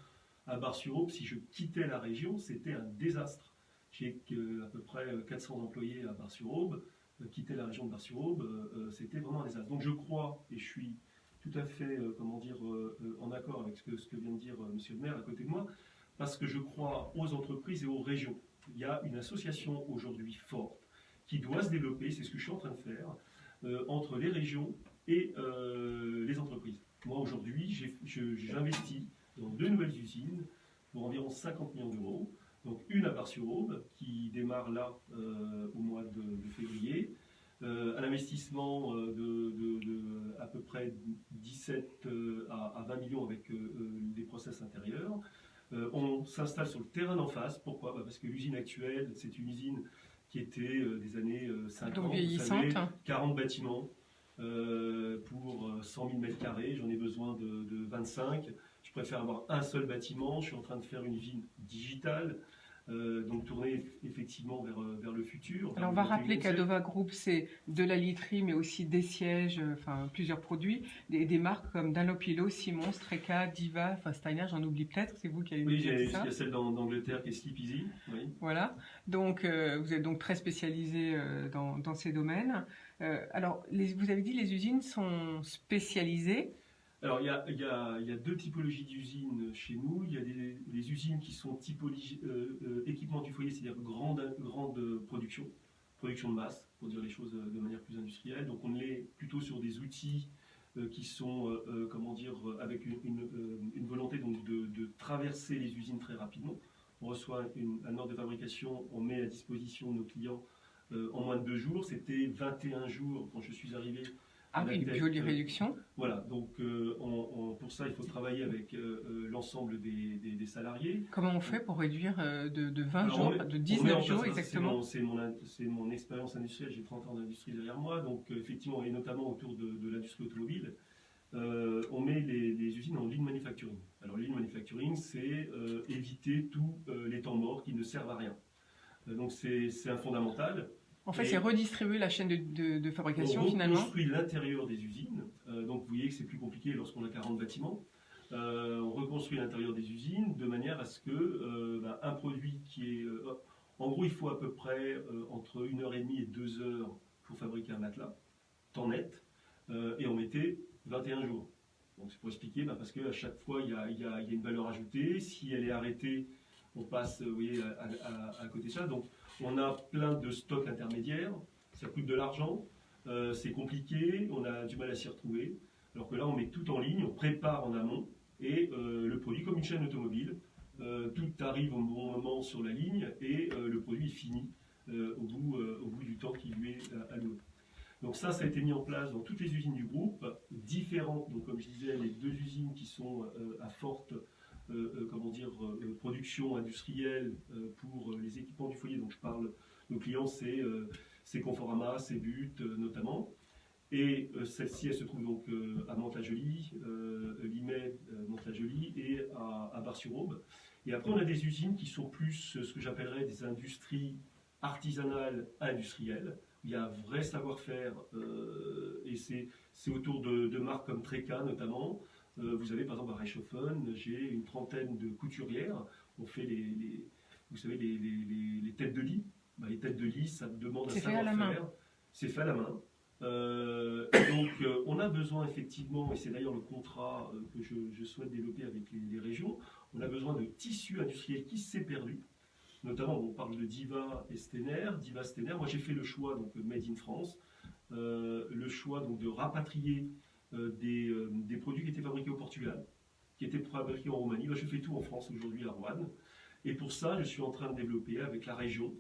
À Bar-sur-Aube, si je quittais la région, c'était un désastre. J'ai à peu près 400 employés à Bar-sur-Aube. Quitter la région de Bar-sur-Aube, c'était vraiment un désastre. Donc je crois, et je suis tout à fait, en accord avec ce que vient de dire Monsieur le maire à côté de moi, parce que je crois aux entreprises et aux régions. Il y a une association aujourd'hui forte qui doit se développer, c'est ce que je suis en train de faire, entre les régions et les entreprises. Moi aujourd'hui, j'investis dans 2 nouvelles usines pour environ 50 millions d'euros. Donc une à Bar-sur-Aube qui démarre là au mois de février, un investissement de à peu près 17 à 20 millions avec des process intérieurs. On s'installe sur le terrain d'en face. Pourquoi? Parce que l'usine actuelle, c'est une usine qui était des années 50, donc vieillissante. Vous savez, 40 bâtiments pour 100 000 mètres carrés. J'en ai besoin de 25. Je préfère avoir un seul bâtiment. Je suis en train de faire une usine digitale. Donc tourner effectivement vers le futur. Alors on va rappeler qu'Adova Group c'est de la literie mais aussi des sièges, plusieurs produits, des marques comme Dunlop, Simons, Treka, Diva, Steiner, j'en oublie peut-être, c'est vous qui avez dit ça. Oui, il y ça. a celle d'Angleterre qui est Sleep Easy. Oui. Voilà, donc vous êtes donc très spécialisé dans ces domaines. Alors vous avez dit les usines sont spécialisées. Alors, il y a 2 typologies d'usines chez nous. Il y a des usines qui sont typologie équipement du foyer, c'est-à-dire grande production de masse, pour dire les choses de manière plus industrielle. Donc, on est plutôt sur des outils qui sont, avec une volonté donc, de traverser les usines très rapidement. On reçoit un ordre de fabrication, on met à disposition de nos clients en moins de 2 jours. C'était 21 jours quand je suis arrivé. Ah oui, une jolie réduction. Voilà, donc pour ça, il faut travailler avec l'ensemble des salariés. Comment on fait pour réduire de 20 jours, de 19 jours exactement? C'est mon expérience industrielle, j'ai 30 ans d'industrie derrière moi, donc effectivement, et notamment autour de l'industrie automobile, on met les usines en lean manufacturing. Alors, lean manufacturing, c'est éviter tous les temps morts qui ne servent à rien. Donc, c'est un fondamental. En fait, c'est redistribuer la chaîne de fabrication finalement. On reconstruit l'intérieur des usines, donc vous voyez que c'est plus compliqué lorsqu'on a 40 bâtiments. On reconstruit l'intérieur des usines de manière à ce que un produit qui est... en gros, il faut à peu près entre 1h30 et 2 heures pour fabriquer un matelas, temps net, et on mettait 21 jours. Donc c'est pour expliquer, parce qu'à chaque fois, il y a une valeur ajoutée. Si elle est arrêtée, on passe vous voyez, à côté de ça. Donc, on a plein de stocks intermédiaires, ça coûte de l'argent, c'est compliqué, on a du mal à s'y retrouver. Alors que là, on met tout en ligne, on prépare en amont, et le produit, comme une chaîne automobile, tout arrive au bon moment sur la ligne, et le produit est fini au bout du temps qui lui est alloué. Donc ça a été mis en place dans toutes les usines du groupe, différentes, donc comme je disais, les 2 usines qui sont à forte production industrielle pour les équipements du foyer. Donc je parle, nos clients, c'est c'est Conforama, c'est But notamment. Et celle-ci, elle se trouve donc à Mantes-la-Jolie, Limay, Mantes-la-Jolie et à Bar-sur-Aube. Et après, on a des usines qui sont plus ce que j'appellerais des industries artisanales industrielles. Il y a un vrai savoir-faire et c'est autour de marques comme Treca notamment. Vous avez par exemple à Reichshofen, j'ai une trentaine de couturières. On fait vous savez, les têtes de lit. Les têtes de lit, ça demande un savoir-faire. C'est fait à la main. Donc on a besoin effectivement, et c'est d'ailleurs le contrat que je souhaite développer avec les régions, on a besoin de tissu industriel qui s'est perdu. Notamment, on parle de Diva et Stener. Diva, Stener, moi j'ai fait le choix, donc Made in France, le choix donc, de rapatrier des produits qui étaient fabriqués au Portugal, qui étaient fabriqués en Roumanie. Moi, je fais tout en France aujourd'hui à Roanne. Et pour ça, je suis en train de développer avec la région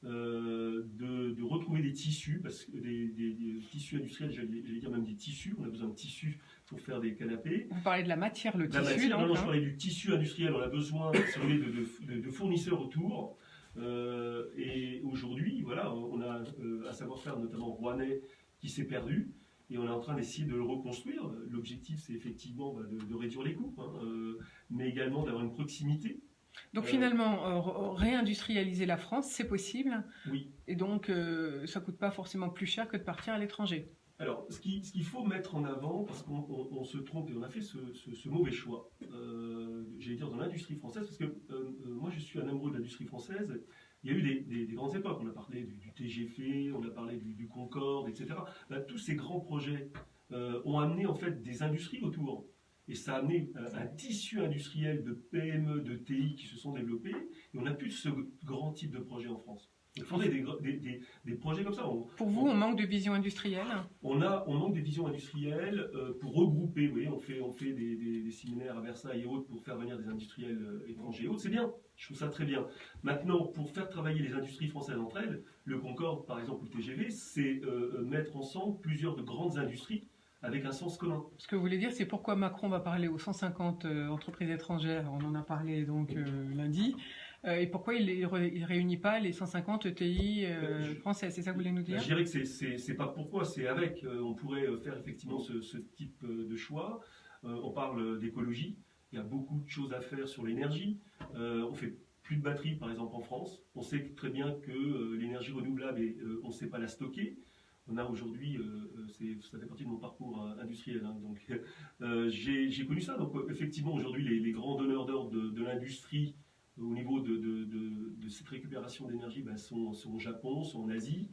de retrouver des tissus, parce que des tissus industriels, j'allais dire même des tissus, on a besoin de tissus pour faire des canapés. Vous parlez de la matière, le tissu, matière, donc, non, je parlais du tissu industriel, on a besoin de fournisseurs autour. Et aujourd'hui, voilà, on a un savoir-faire notamment rouennais qui s'est perdu, et on est en train d'essayer de le reconstruire. L'objectif, c'est effectivement de réduire les coûts, mais également d'avoir une proximité. Donc finalement, réindustrialiser la France, c'est possible. Oui. Et donc, ça ne coûte pas forcément plus cher que de partir à l'étranger. Alors, ce qu'il faut mettre en avant, parce qu'on se trompe et on a fait ce mauvais choix, j'allais dire dans l'industrie française, parce que moi je suis un amoureux de l'industrie française. Il y a eu des grandes époques, on a parlé du TGV, on a parlé du Concorde, etc. Là, tous ces grands projets ont amené en fait des industries autour. Et ça a amené un tissu industriel de PME, de TI qui se sont développés. Et on n'a plus de ce grand type de projet en France. Il faudrait des projets comme ça. Pour vous, on manque de vision industrielle? On manque de vision industrielle pour regrouper. Vous voyez, on fait des séminaires à Versailles et autres pour faire venir des industriels étrangers et autres. C'est bien, je trouve ça très bien. Maintenant, pour faire travailler les industries françaises entre elles, le Concorde, par exemple, ou le TGV, c'est mettre ensemble plusieurs de grandes industries avec un sens commun. Ce que vous voulez dire, c'est pourquoi Macron va parler aux 150 entreprises étrangères, on en a parlé donc lundi, et pourquoi il ne réunit pas les 150 ETI françaises, c'est ça que vous voulez nous dire? Je dirais que c'est pas pourquoi, c'est avec. On pourrait faire effectivement ce type de choix. On parle d'écologie, il y a beaucoup de choses à faire sur l'énergie. On fait plus de batteries par exemple en France. On sait très bien que l'énergie renouvelable, on ne sait pas la stocker. On a aujourd'hui, ça fait partie de mon parcours industriel, donc j'ai connu ça. Donc effectivement aujourd'hui les grands donneurs d'ordre de l'industrie au niveau de cette récupération d'énergie sont au Japon, sont en Asie,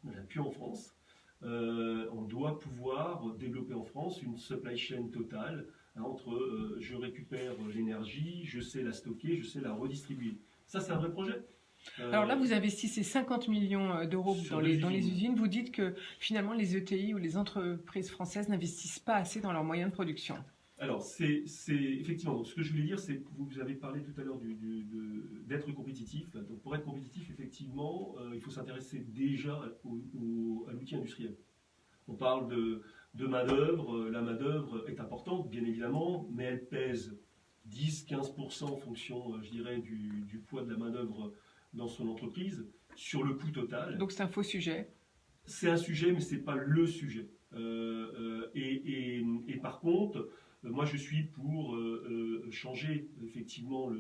on n'en a plus en France. On doit pouvoir développer en France une supply chain totale entre je récupère l'énergie, je sais la stocker, je sais la redistribuer. Ça c'est un vrai projet. Alors là, vous investissez 50 millions d'euros dans les usines. Vous dites que finalement, les ETI ou les entreprises françaises n'investissent pas assez dans leurs moyens de production. Alors, c'est effectivement, donc, ce que je voulais dire, c'est que vous avez parlé tout à l'heure d'être compétitif. Donc, pour être compétitif, effectivement, il faut s'intéresser déjà à l'outil industriel. On parle de main-d'œuvre. La main-d'œuvre est importante, bien évidemment, mais elle pèse 10-15% en fonction, je dirais, du poids de la main-d'œuvre dans son entreprise, sur le coût total. Donc c'est un faux sujet? C'est un sujet, mais ce n'est pas le sujet. Et par contre, moi je suis pour changer, effectivement,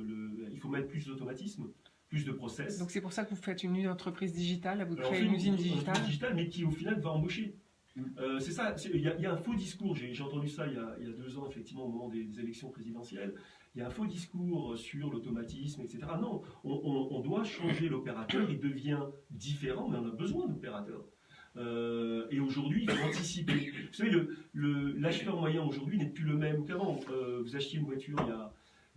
il faut mettre plus d'automatisme, plus de process. Donc c'est pour ça que vous faites une entreprise digitale, vous créez une usine digitale? Mais qui au final va embaucher. C'est ça, il y a un faux discours, j'ai entendu ça il y a 2 ans, effectivement, au moment des élections présidentielles. Il y a un faux discours sur l'automatisme, etc. Non, on doit changer l'opérateur, il devient différent, mais on a besoin d'opérateurs. Et aujourd'hui, il faut anticiper. Vous savez, l'acheteur moyen aujourd'hui n'est plus le même qu'avant. Vous achetiez une voiture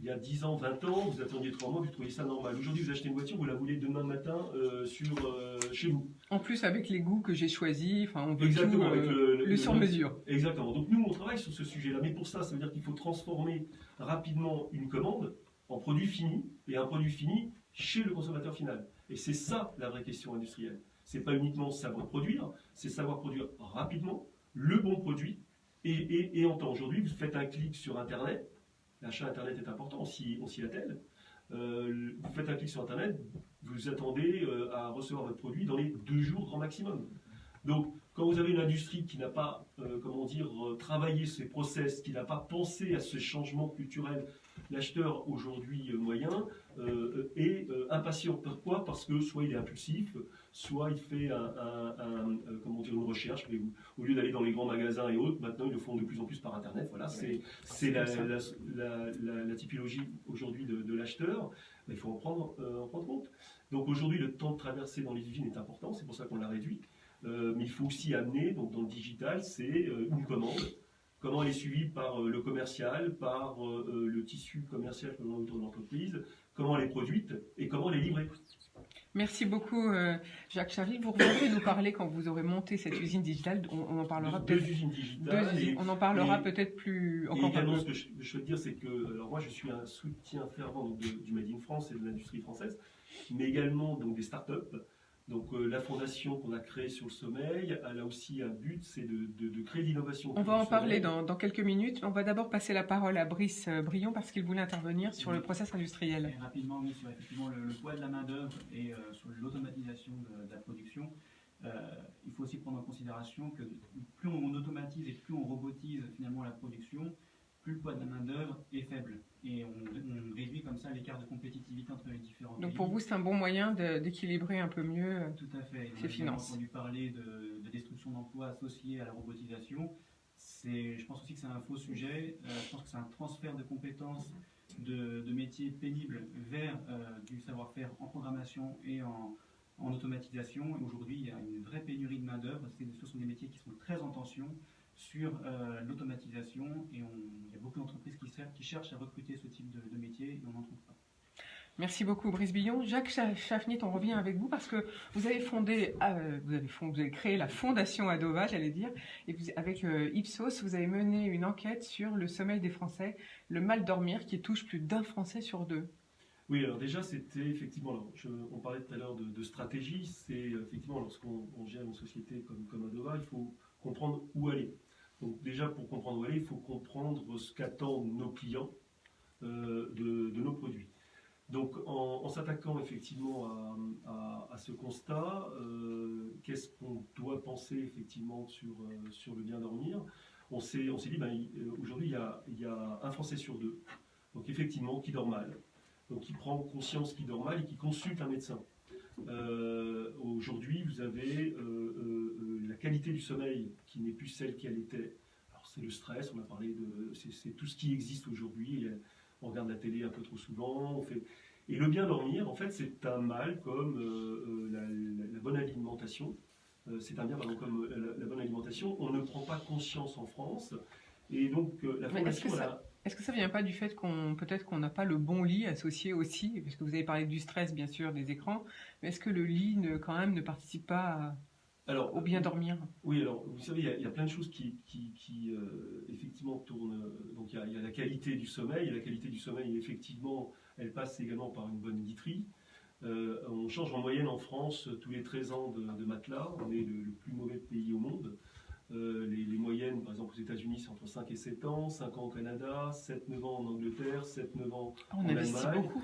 il y a 10 ans, 20 ans, vous attendiez 3 mois, vous trouviez ça normal. Aujourd'hui, vous achetez une voiture, vous la voulez demain matin chez vous. En plus, avec les goûts que j'ai choisis, on veut exactement, tout, avec le sur-mesure. Exactement. Donc nous, on travaille sur ce sujet-là. Mais pour ça, ça veut dire qu'il faut transformer rapidement une commande en produit fini, et un produit fini chez le consommateur final. Et c'est ça la vraie question industrielle. C'est pas uniquement savoir produire, c'est savoir produire rapidement le bon produit et en temps. Aujourd'hui, vous faites un clic sur Internet. L'achat Internet est important, on s'y attelle. Vous faites un clic sur Internet, vous attendez à recevoir votre produit dans les 2 jours grand maximum. Donc, quand vous avez une industrie qui n'a pas, travaillé ses process, qui n'a pas pensé à ce changement culturel, l'acheteur aujourd'hui moyen est impatient. Pourquoi? Parce que soit il est impulsif, soit il fait une recherche. Mais au lieu d'aller dans les grands magasins et autres, maintenant ils le font de plus en plus par Internet. Voilà, c'est la typologie aujourd'hui de l'acheteur. Il faut en prendre compte. Donc aujourd'hui, le temps de traversée dans les usines est important, c'est pour ça qu'on l'a réduit. Mais il faut aussi amener, donc dans le digital, c'est une commande. Comment elle est suivie par le commercial, par le tissu commercial que l'on a autour de l'entreprise, comment elle est produite et comment elle est livrée. Merci beaucoup, Jacques Chavy. Vous reviendrez nous parler quand vous aurez monté cette usine digitale. On en parlera peut-être. 2 usines digitales. On en parlera peut-être plus encore. Et également, ce que je veux dire, c'est que, alors moi, je suis un soutien fervent du Made in France et de l'industrie française, mais également donc des startups. Donc la fondation qu'on a créée sur le sommeil, elle a aussi un but, c'est de créer de l'innovation. On va en parler dans quelques minutes. On va d'abord passer la parole à Brice Brion parce qu'il voulait intervenir sur le process industriel. Et rapidement, oui, sur effectivement le poids de la main-d'œuvre et sur l'automatisation de la production. Il faut aussi prendre en considération que plus on automatise et plus on robotise finalement la production, plus le poids de la main-d'œuvre est faible. Et on réduit comme ça l'écart de compétitivité entre les différents pays. Donc pour vous, c'est un bon moyen d'équilibrer un peu mieux tout à fait. ces finances. On a entendu parler de destruction d'emplois associée à la robotisation. Je pense aussi que c'est un faux sujet. Je pense que c'est un transfert de compétences de métiers pénibles vers du savoir-faire en programmation et en automatisation. Et aujourd'hui, il y a une vraie pénurie de main-d'œuvre. Ce sont des métiers qui sont très en tension sur l'automatisation et il y a beaucoup d'entreprises qui cherchent à recruter ce type de métier et on n'en trouve pas. Merci beaucoup Brice Billon. Jacques Chaffnit, on revient avec vous parce que vous avez vous avez créé la fondation Adova, j'allais dire, et avec Ipsos, vous avez mené une enquête sur le sommeil des Français, le mal dormir qui touche plus d'1 Français sur 2. Oui, alors déjà, c'était effectivement, on parlait tout à l'heure de stratégie, c'est effectivement lorsqu'on gère une société comme Adova, il faut comprendre où aller. Donc déjà, pour comprendre où aller, il faut comprendre ce qu'attendent nos clients de nos produits. Donc en s'attaquant effectivement à ce constat, qu'est-ce qu'on doit penser effectivement sur le bien dormir? On s'est dit, aujourd'hui, il y a 1 Français sur 2, donc effectivement, qui dort mal. Donc qui prend conscience qu'il dort mal et qui consulte un médecin. Aujourd'hui, vous avez la qualité du sommeil qui n'est plus celle qu'elle était. Alors c'est le stress, on a parlé c'est tout ce qui existe aujourd'hui. On regarde la télé un peu trop souvent. Et le bien dormir, en fait, c'est un mal comme la bonne alimentation. C'est un bien comme la bonne alimentation. On ne prend pas conscience en France. Et donc la fondation... Est-ce que ça ne vient pas du fait qu'on n'a pas le bon lit associé aussi, parce que vous avez parlé du stress, bien sûr, des écrans, mais est-ce que le lit, ne participe pas au bien dormir? Oui, alors, vous savez, il y a plein de choses qui effectivement tournent. Donc, il y a la qualité du sommeil, et la qualité du sommeil, effectivement, elle passe également par une bonne literie. On change en moyenne en France tous les 13 ans de matelas. On est le plus mauvais pays au monde. Les moyennes, par exemple aux États-Unis, c'est entre 5 et 7 ans, 5 ans au Canada, 7-9 ans en Angleterre, 7-9 ans en Allemagne. On investit beaucoup.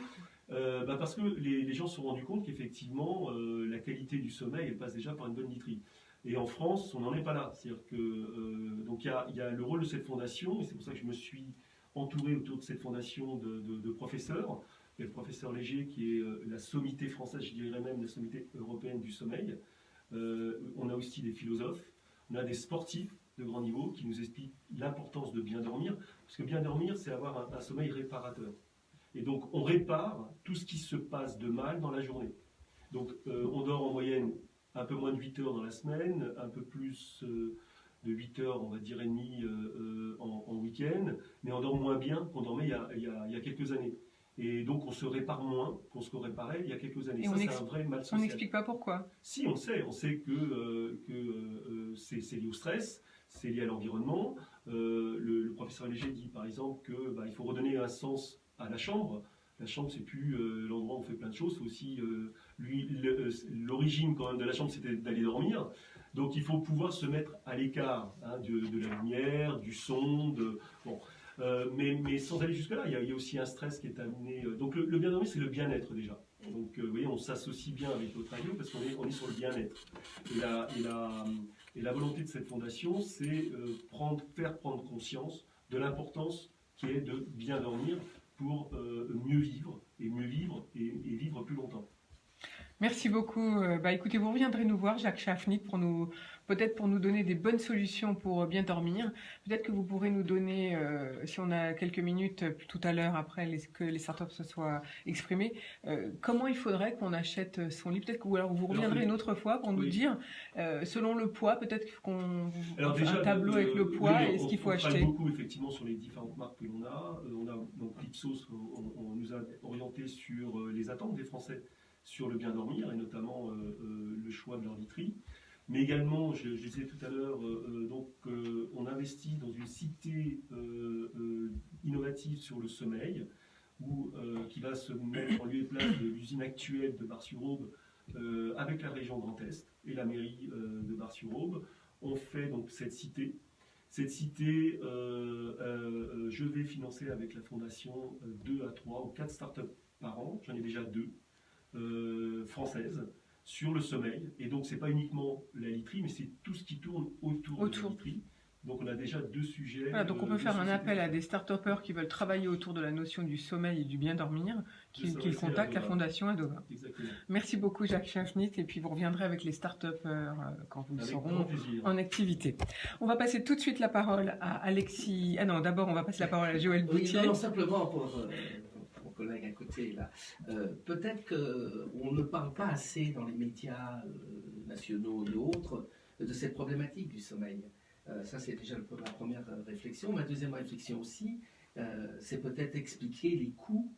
Parce que les gens se sont rendus compte qu'effectivement, la qualité du sommeil, elle passe déjà par une bonne literie. Et en France, on n'en est pas là. C'est-à-dire que donc il y a le rôle de cette fondation, et c'est pour ça que je me suis entouré autour de cette fondation de professeurs. Il y a le professeur Léger qui est la sommité française, je dirais même la sommité européenne du sommeil. On a aussi des philosophes. On a des sportifs de grand niveau qui nous expliquent l'importance de bien dormir, parce que bien dormir, c'est avoir un sommeil réparateur. Et donc, on répare tout ce qui se passe de mal dans la journée. Donc, on dort en moyenne un peu moins de 8 heures dans la semaine, un peu plus de 8 heures, on va dire, et demie en week-end, mais on dort moins bien qu'on dormait il y a quelques années. Et donc, on se répare moins qu'on se réparait il y a quelques années. Et ça, c'est un vrai mal social. On n'explique pas pourquoi. Si, on sait que c'est lié au stress, c'est lié à l'environnement. Le professeur Léger dit, par exemple, qu'il faut redonner un sens à la chambre. La chambre, c'est plus l'endroit où on fait plein de choses. C'est aussi, l'origine quand même de la chambre, c'était d'aller dormir. Donc, il faut pouvoir se mettre à l'écart de la lumière, du son. Bon. Mais sans aller jusque-là, il y a aussi un stress qui est amené. Donc le bien dormir, c'est le bien-être déjà. Donc vous voyez, on s'associe bien avec notre radio parce qu'on est sur le bien-être. Et la volonté de cette fondation, c'est faire prendre conscience de l'importance qui est de bien dormir pour mieux vivre et vivre plus longtemps. Merci beaucoup. Écoutez, vous reviendrez nous voir, Jacques Chaffnit, peut-être pour nous donner des bonnes solutions pour bien dormir. Peut-être que vous pourrez nous donner, si on a quelques minutes tout à l'heure après que les startups se soient exprimées, comment il faudrait qu'on achète son lit. Peut-être que vous reviendrez une autre fois pour nous dire, selon le poids, peut-être qu'on fait un tableau avec le poids et ce qu'il faut acheter. On travaille beaucoup effectivement sur les différentes marques que l'on a. Donc Ipsos, on nous a orienté sur les attentes des Français sur le bien dormir et notamment le choix de leur literie. Mais également, je disais tout à l'heure, on investit dans une cité innovative sur le sommeil qui va se mettre en lieu et place de l'usine actuelle de Bar-sur-Aube avec la région Grand Est et la mairie de Bar-sur-Aube. On fait donc cette cité. Cette cité, je vais financer avec la fondation 2 à 3 ou 4 startups par an. J'en ai déjà 2. Françaises sur le sommeil, et donc c'est pas uniquement la literie, mais c'est tout ce qui tourne autour de la literie. Donc on a déjà 2 sujets. Voilà, donc on peut faire un appel à des start-upers qui veulent travailler autour de la notion du sommeil et du bien dormir, qui contactent la Fondation Adova. Exactement. Merci beaucoup Jacques Chaffnit, et puis vous reviendrez avec les start-upers quand vous seront en activité. On va passer tout de suite la parole à Alexis. Ah non, d'abord on va passer la parole à Joël Boutier. Oui, non, simplement pour collègue à côté là. Peut-être qu'on ne parle pas assez dans les médias nationaux et autres de cette problématique du sommeil. Ça, c'est déjà la première réflexion. Ma deuxième réflexion aussi, c'est peut-être expliquer les coûts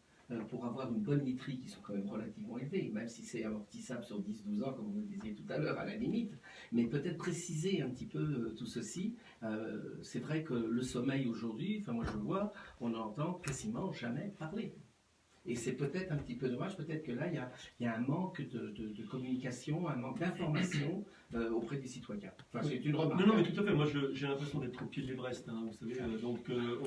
pour avoir une bonne literie qui sont quand même relativement élevés, même si c'est amortissable sur 10-12 ans, comme vous le disiez tout à l'heure, à la limite. Mais peut-être préciser un petit peu tout ceci. C'est vrai que le sommeil aujourd'hui, moi je le vois, on n'en entend quasiment jamais parler. Et c'est peut-être un petit peu dommage, peut-être que là, il y a un manque de communication, un manque d'information auprès des citoyens. Enfin, c'est une remarque. Non, mais tout à fait. Moi, j'ai l'impression d'être au pied de l'Everest. Vous savez,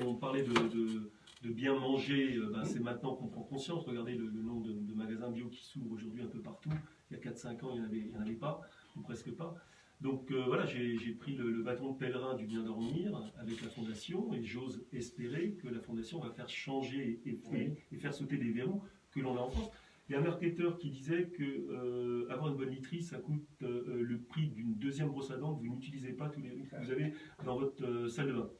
on parlait de bien manger. C'est maintenant qu'on prend conscience. Regardez le nombre de magasins bio qui s'ouvrent aujourd'hui un peu partout. Il y a 4-5 ans, il n'y en avait pas, ou presque pas. Donc voilà, j'ai pris le bâton de pèlerin du bien dormir avec la Fondation, et j'ose espérer que la Fondation va faire changer et faire sauter des verrous que l'on a en France. Il y a un marketeur qui disait que avoir une bonne literie, ça coûte le prix d'une deuxième brosse à dents que vous n'utilisez pas tous les jours que vous avez dans votre salle de bain.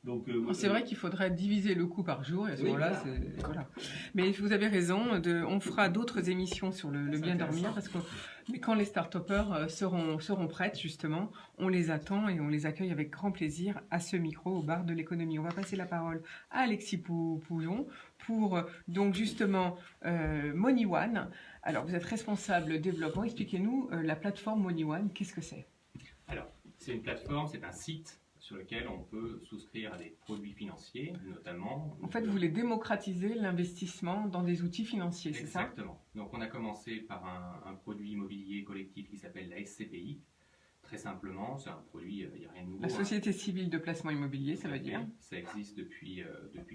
Donc, c'est vrai qu'il faudrait diviser le coût par jour, et à ce moment-là, voilà. Mais vous avez raison, on fera d'autres émissions sur le bien dormir, parce que quand les start-upers seront prêtes, justement, on les attend et on les accueille avec grand plaisir à ce micro au bar de l'économie. On va passer la parole à Alexis Poujon pour, donc, justement, MoneyOne. Alors, vous êtes responsable développement. Expliquez-nous la plateforme MoneyOne, qu'est-ce que c'est? Alors, c'est une plateforme, c'est un site sur lequel on peut souscrire à des produits financiers, notamment... En fait, vous voulez démocratiser l'investissement dans des outils financiers, c'est ça? Exactement. Donc, on a commencé par un produit immobilier collectif qui s'appelle la SCPI. Très simplement, c'est un produit, il n'y a rien de nouveau. La Société Civile de Placement Immobilier, ça veut dire? Ça existe depuis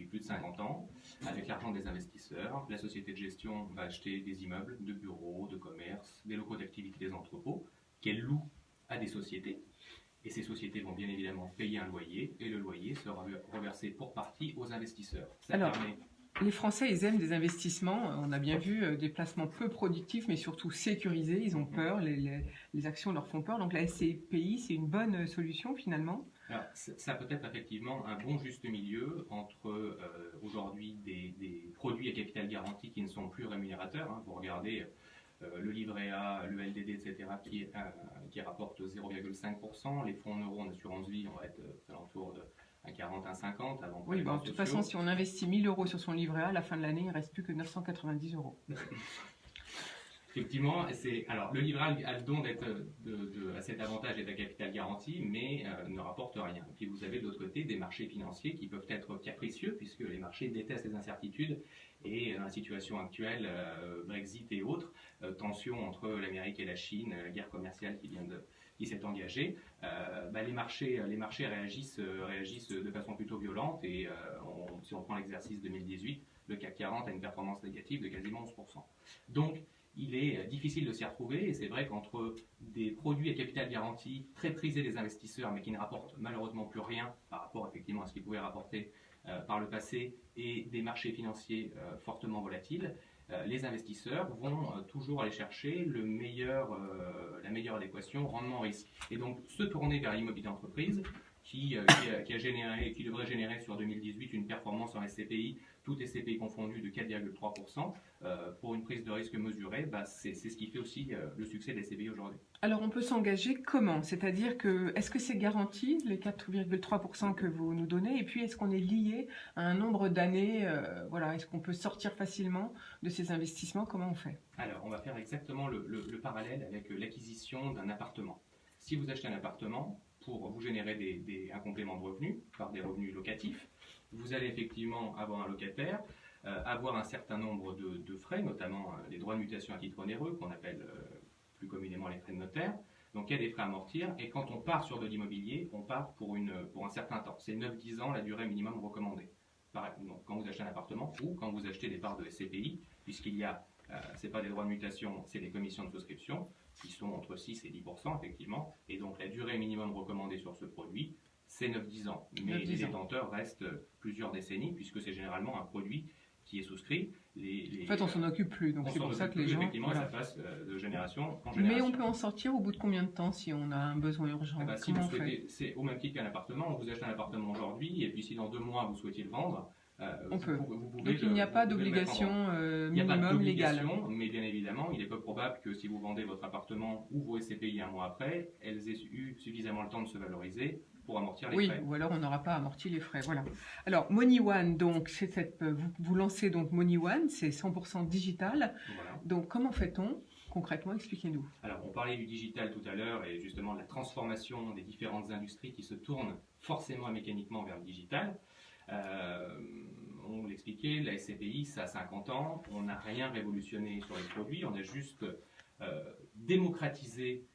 plus de 50 ans, avec l'argent des investisseurs. La société de gestion va acheter des immeubles de bureaux, de commerce, des locaux d'activité, des entrepôts, qu'elle loue à des sociétés. Et ces sociétés vont bien évidemment payer un loyer, et le loyer sera reversé pour partie aux investisseurs. Les Français, ils aiment des investissements, on a bien vu, des placements peu productifs, mais surtout sécurisés, ils ont peur, les actions leur font peur, donc la SCPI, c'est une bonne solution finalement? Alors, ça peut être effectivement un bon juste milieu entre aujourd'hui des produits à capital garanti qui ne sont plus rémunérateurs. Vous regardez le livret A, le LDD, etc., qui rapporte 0,5%. Les fonds en euros en assurance vie, on va être aux alentours de 1,40, 1,50 avant. Oui, de toute façon, si on investit 1 000 € sur son livret A, à la fin de l'année, il ne reste plus que 990 €. Effectivement, alors le livret A a le don d'être à cet avantage d'être à capital garanti, mais ne rapporte rien. Puis vous avez de l'autre côté des marchés financiers qui peuvent être capricieux, puisque les marchés détestent les incertitudes, et dans la situation actuelle, Brexit et autres, tensions entre l'Amérique et la Chine, la guerre commerciale qui vient qui s'est engagé, les marchés réagissent de façon plutôt violente et si on prend l'exercice 2018, le CAC 40 a une performance négative de quasiment 11%. Donc, il est difficile de s'y retrouver et c'est vrai qu'entre des produits à capital garanti très prisés des investisseurs mais qui ne rapportent malheureusement plus rien par rapport effectivement à ce qu'ils pouvaient rapporter par le passé et des marchés financiers fortement volatiles, les investisseurs vont toujours aller chercher la meilleure adéquation rendement-risque. Et donc se tourner vers l'immobilier d'entreprise qui devrait générer sur 2018 une performance en SCPI, tout SCPI confondu, de 4,3%. Pour une prise de risque mesurée, c'est ce qui fait aussi le succès des SCPI aujourd'hui. Alors on peut s'engager comment? C'est-à-dire que est-ce que c'est garanti, les 4,3% que vous nous donnez, et puis est-ce qu'on est lié à un nombre d'années, est-ce qu'on peut sortir facilement de ces investissements? Comment on fait? Alors on va faire exactement le parallèle avec l'acquisition d'un appartement. Si vous achetez un appartement, pour vous générer un complément de revenus, par des revenus locatifs, vous allez effectivement avoir un locataire, avoir un certain nombre de frais, notamment les droits de mutation à titre onéreux, qu'on appelle plus communément les frais de notaire. Donc il y a des frais à amortir, et quand on part sur de l'immobilier, on part pour un certain temps. C'est 9-10 ans la durée minimum recommandée. Donc, quand vous achetez un appartement ou quand vous achetez des parts de SCPI, puisqu'il y a, ce n'est pas des droits de mutation, c'est des commissions de souscription, qui sont entre 6 et 10% effectivement, et donc la durée minimum recommandée sur ce produit, c'est 9-10 ans. Mais les détenteurs restent plusieurs décennies, puisque c'est généralement un produit qui est souscrit. En fait, on s'en occupe plus, donc c'est pour ça que les gens... Effectivement, ça passe de génération en génération. Mais on peut en sortir au bout de combien de temps si on a un besoin urgent? Si vous souhaitez, c'est au même titre qu'un appartement, vous achetez un appartement aujourd'hui, et puis si dans 2 mois vous souhaitez le vendre, on peut. Vous pouvez donc il n'y a pas d'obligation minimum légale. Mais bien évidemment, il est peu probable que si vous vendez votre appartement ou vos SCPI un mois après, elles aient eu suffisamment le temps de se valoriser pour amortir les frais. Oui, ou alors on n'aura pas amorti les frais. Voilà. Alors MoneyOne, donc vous lancez donc MoneyOne, c'est 100% digital. Voilà. Donc comment fait-on concrètement? Expliquez-nous. Alors on parlait du digital tout à l'heure et justement de la transformation des différentes industries qui se tournent forcément et mécaniquement vers le digital. On l'expliquait, la SCPI, ça a 50 ans, on n'a rien révolutionné sur les produits, on a juste démocratisé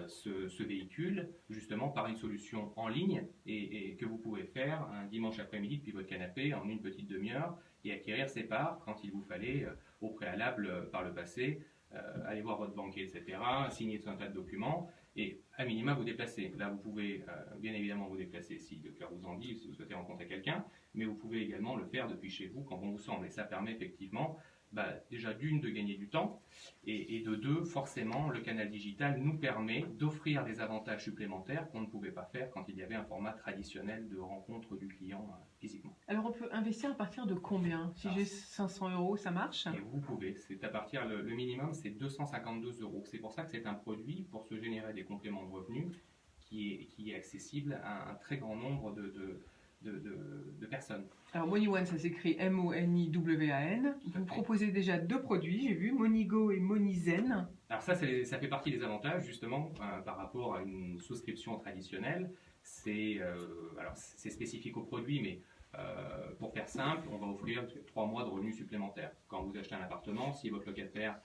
ce véhicule, justement par une solution en ligne et que vous pouvez faire un dimanche après-midi depuis votre canapé en une petite demi-heure et acquérir ses parts quand il vous fallait au préalable par le passé aller voir votre banquier, etc., signer tout un tas de documents et à minima vous déplacer. Là vous pouvez bien évidemment vous déplacer si le cœur vous en dit, si vous souhaitez rencontrer quelqu'un, mais vous pouvez également le faire depuis chez vous quand bon vous semble et ça permet effectivement déjà d'une de gagner du temps et de deux forcément le canal digital nous permet d'offrir des avantages supplémentaires qu'on ne pouvait pas faire quand il y avait un format traditionnel de rencontre du client physiquement. Alors on peut investir à partir de combien? Si j'ai 500 €, ça marche? Et vous pouvez, c'est à partir, le minimum c'est 252 €. C'est pour ça que c'est un produit pour se générer des compléments de revenus qui est accessible à un très grand nombre de personnes. Alors MoneyOne, ça s'écrit MONIWAN. Vous proposez déjà 2 produits, j'ai vu, MoneyGo et MoneyZen. Alors ça fait partie des avantages justement par rapport à une souscription traditionnelle. C'est spécifique au produit, mais pour faire simple, on va offrir 3 mois de revenus supplémentaires. Quand vous achetez un appartement, si votre locataire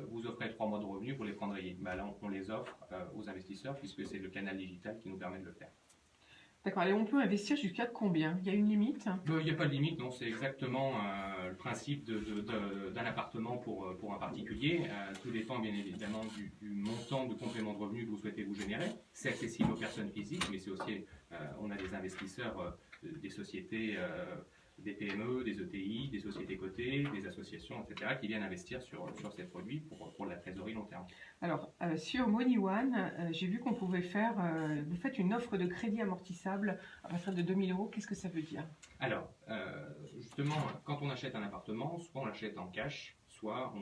vous offrez 3 mois de revenus, vous les prendriez. Là, on les offre aux investisseurs puisque c'est le canal digital qui nous permet de le faire. D'accord, et on peut investir jusqu'à combien? Il y a une limite? Il n'y a pas de limite, non, c'est exactement le principe d'un appartement pour un particulier. Tout dépend bien évidemment du montant de complément de revenus que vous souhaitez vous générer. C'est accessible aux personnes physiques, mais c'est aussi, on a des investisseurs, des sociétés, des PME, des ETI, des sociétés cotées, des associations, etc., qui viennent investir sur ces produits pour la trésorerie long terme. Alors, sur MoneyOne, j'ai vu qu'on pouvait vous faites une offre de crédit amortissable à partir de 2 000 €. Qu'est-ce que ça veut dire? Alors, justement, quand on achète un appartement, soit on l'achète en cash, soit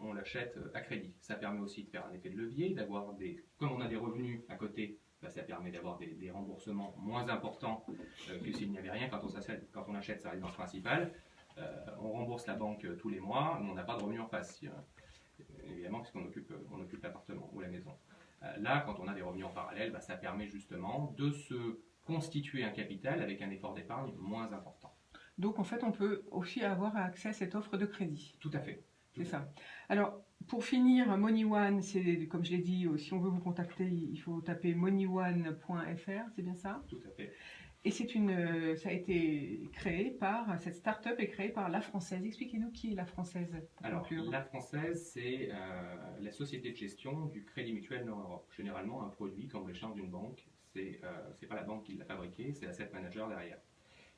on l'achète à crédit. Ça permet aussi de faire un effet de levier, comme on a des revenus à côté, ça permet d'avoir des remboursements moins importants que s'il n'y avait rien. Quand on achète sa résidence principale, on rembourse la banque tous les mois, mais on n'a pas de revenus en face. Évidemment, puisqu'on occupe l'appartement ou la maison. Là, quand on a des revenus en parallèle, ça permet justement de se constituer un capital avec un effort d'épargne moins important. Donc, en fait, on peut aussi avoir accès à cette offre de crédit. Tout à fait. C'est ça. Alors, pour finir, MoneyOne, c'est comme je l'ai dit, si on veut vous contacter, il faut taper moneyone.fr, c'est bien ça? Tout à fait. Et ça a été créé cette start-up est créée par La Française. Expliquez-nous qui est La Française. Alors, La Française, c'est la société de gestion du Crédit Mutuel Nord-Europe. Généralement, un produit, quand vous l'achetez dans une banque, c'est pas la banque qui l'a fabriqué, c'est l'asset manager derrière.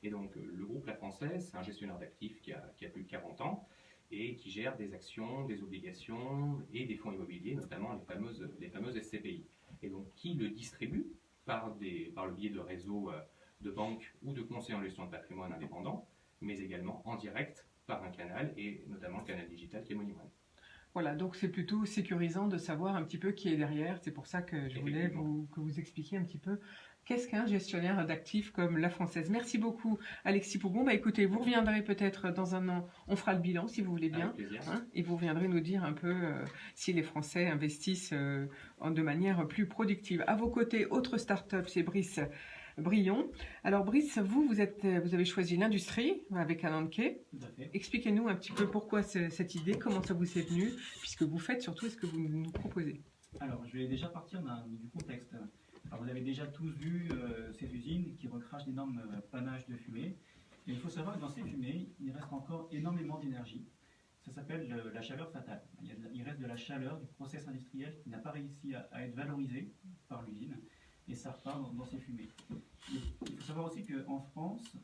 Et donc, le groupe La Française, c'est un gestionnaire d'actifs qui a plus de 40 ans et qui gère des actions, des obligations et des fonds immobiliers, notamment les fameuses SCPI. Et donc, qui le distribue par le biais de réseaux de banques ou de conseillers en gestion de patrimoine indépendants, mais également en direct par un canal, et notamment le canal digital qui est MoneyOne. Voilà, donc c'est plutôt sécurisant de savoir un petit peu qui est derrière. C'est pour ça que je voulais que vous expliquiez un petit peu qu'est-ce qu'un gestionnaire d'actifs comme La Française. Merci beaucoup, Alexis Pougon. Écoutez, vous reviendrez peut-être dans un an, on fera le bilan si vous voulez bien, et vous reviendrez nous dire un peu si les Français investissent de manière plus productive. À vos côtés, autre start-up, c'est Brice Brillon. Alors Brice, vous avez choisi l'industrie avec Ananke. Expliquez-nous un petit peu pourquoi cette idée, comment ça vous est venu, puisque vous faites surtout ce que vous nous proposez. Alors, je vais déjà partir du contexte. Alors, vous avez déjà tous vu ces usines qui recrachent d'énormes panaches de fumée. Et il faut savoir que dans ces fumées, il reste encore énormément d'énergie. Ça s'appelle la chaleur fatale. Il reste de la chaleur du process industriel qui n'a pas réussi à être valorisé par l'usine. Et ça repart dans ces fumées. Il faut savoir aussi qu'en France,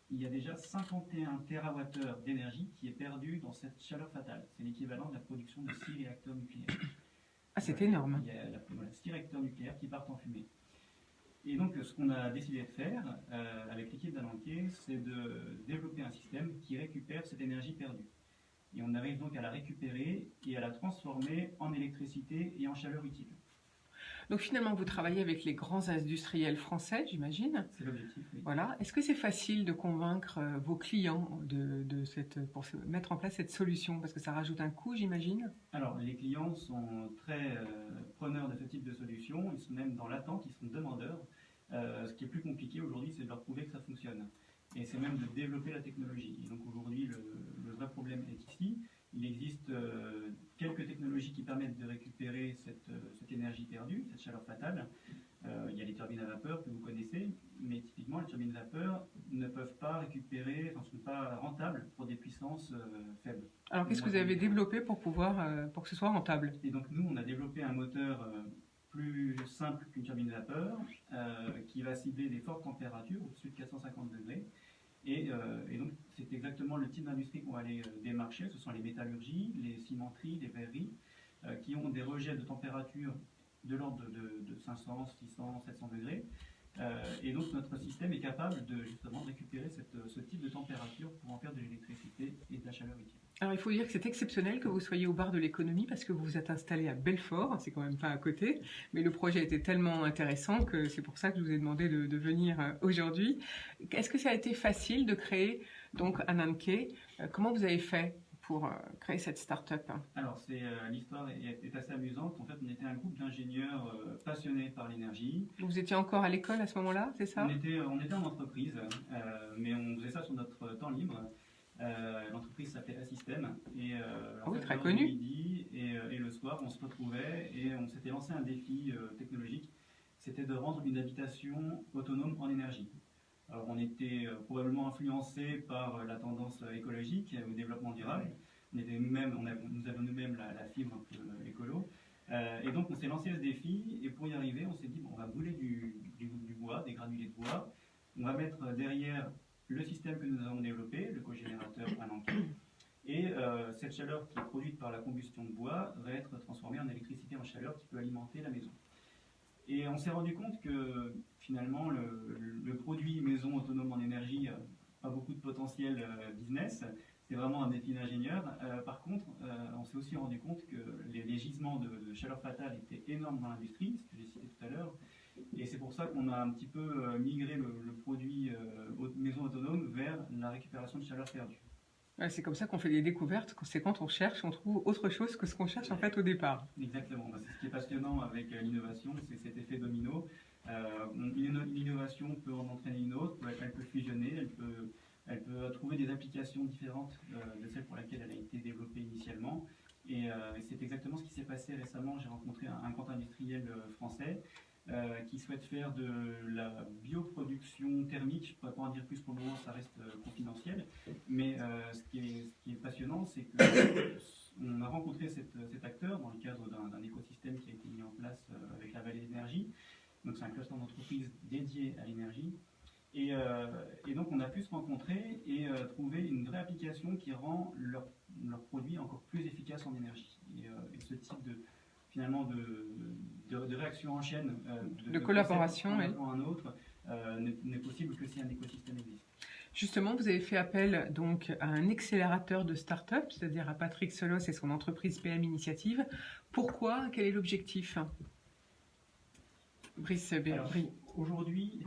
il y a déjà 51 TWh d'énergie qui est perdue dans cette chaleur fatale. C'est l'équivalent de la production de 6 réacteurs nucléaires. Ah, c'est énorme. Il y a 6 réacteurs nucléaires qui partent en fumée. Et donc, ce qu'on a décidé de faire avec l'équipe d'Ananke, c'est de développer un système qui récupère cette énergie perdue. Et on arrive donc à la récupérer et à la transformer en électricité et en chaleur utile. Donc finalement, vous travaillez avec les grands industriels français, j'imagine. C'est l'objectif, oui. Voilà. Est-ce que c'est facile de convaincre vos clients pour mettre en place cette solution? Parce que ça rajoute un coût, j'imagine. Alors, les clients sont très preneurs de ce type de solution. Ils sont même dans l'attente, ils sont demandeurs. Ce qui est plus compliqué aujourd'hui, c'est de leur prouver que ça fonctionne. Et c'est même de développer la technologie. Et donc aujourd'hui, le vrai problème est ici. Il existe quelques technologies qui permettent de récupérer cette énergie perdue, cette chaleur fatale. Il y a les turbines à vapeur que vous connaissez, mais typiquement les turbines à vapeur ne peuvent pas récupérer, ne sont pas rentables pour des puissances faibles. Alors qu'est-ce que vous avez développé pour que ce soit rentable? Et donc nous, on a développé un moteur plus simple qu'une turbine à vapeur, qui va cibler des fortes températures, au-dessus de 450 degrés. Et donc, c'est exactement le type d'industrie qu'on va aller démarcher. Ce sont les métallurgies, les cimenteries, les verreries, qui ont des rejets de température de l'ordre de 500, 600, 700 degrés. Et donc, notre système est capable justement de récupérer ce type de température pour en faire de l'électricité et de la chaleur utile. Alors, il faut dire que c'est exceptionnel que vous soyez au bar de l'économie parce que vous vous êtes installé à Belfort, c'est quand même pas à côté, mais le projet était tellement intéressant que c'est pour ça que je vous ai demandé de venir aujourd'hui. Est-ce que ça a été facile de créer donc Ananke? Comment vous avez fait pour créer cette start-up? Alors, l'histoire est assez amusante. En fait, on était un groupe d'ingénieurs passionnés par l'énergie. Vous étiez encore à l'école à ce moment-là, c'est ça? On était en entreprise, mais on faisait ça sur notre temps libre. L'entreprise s'appelait Assystem et très connu. Midi et le soir on se retrouvait et on s'était lancé un défi technologique, c'était de rendre une habitation autonome en énergie. Alors on était probablement influencé par la tendance écologique au développement durable. Nous avions nous-mêmes la fibre un peu écolo. Et donc on s'est lancé ce défi et pour y arriver on s'est dit on va brûler du bois, des granulés de bois, on va mettre derrière le système que nous avons développé, le cogénérateur Ananke, et cette chaleur qui est produite par la combustion de bois va être transformée en électricité, en chaleur qui peut alimenter la maison. Et on s'est rendu compte que finalement le produit maison autonome en énergie n'a pas beaucoup de potentiel business, c'est vraiment un défi d'ingénieur. Par contre, on s'est aussi rendu compte que les gisements de chaleur fatale étaient énormes dans l'industrie, ce que j'ai cité tout à l'heure. Et c'est pour ça qu'on a un petit peu migré le produit maison autonome vers la récupération de chaleur perdue. Ouais, c'est comme ça qu'on fait des découvertes, c'est quand on cherche, on trouve autre chose que ce qu'on cherche en fait au départ. Exactement, c'est ce qui est passionnant avec l'innovation, c'est cet effet domino. Une innovation peut en entraîner une autre, elle peut fusionner, elle peut Elle peut trouver des applications différentes de celles pour lesquelles elle a été développée initialement. Et c'est exactement ce qui s'est passé récemment. J'ai rencontré un grand industriel français qui souhaite faire de la bioproduction thermique. Je ne pourrais pas en dire plus pour le moment, ça reste confidentiel. Mais ce qui est passionnant, c'est qu'on a rencontré cet acteur dans le cadre d'un écosystème qui a été mis en place avec la Vallée d'énergie. Donc c'est un cluster d'entreprises dédié à l'énergie. Et donc on a pu se rencontrer et trouver une vraie application qui rend leurs produits encore plus efficaces en énergie. Et ce type de réaction en chaîne, de collaboration, un autre, n'est possible que si un écosystème existe. Justement, vous avez fait appel donc à un accélérateur de start-up, c'est-à-dire à Patrick Solos et son entreprise PM Initiative. Pourquoi? Quel est l'objectif? Brice Brion. Aujourd'hui,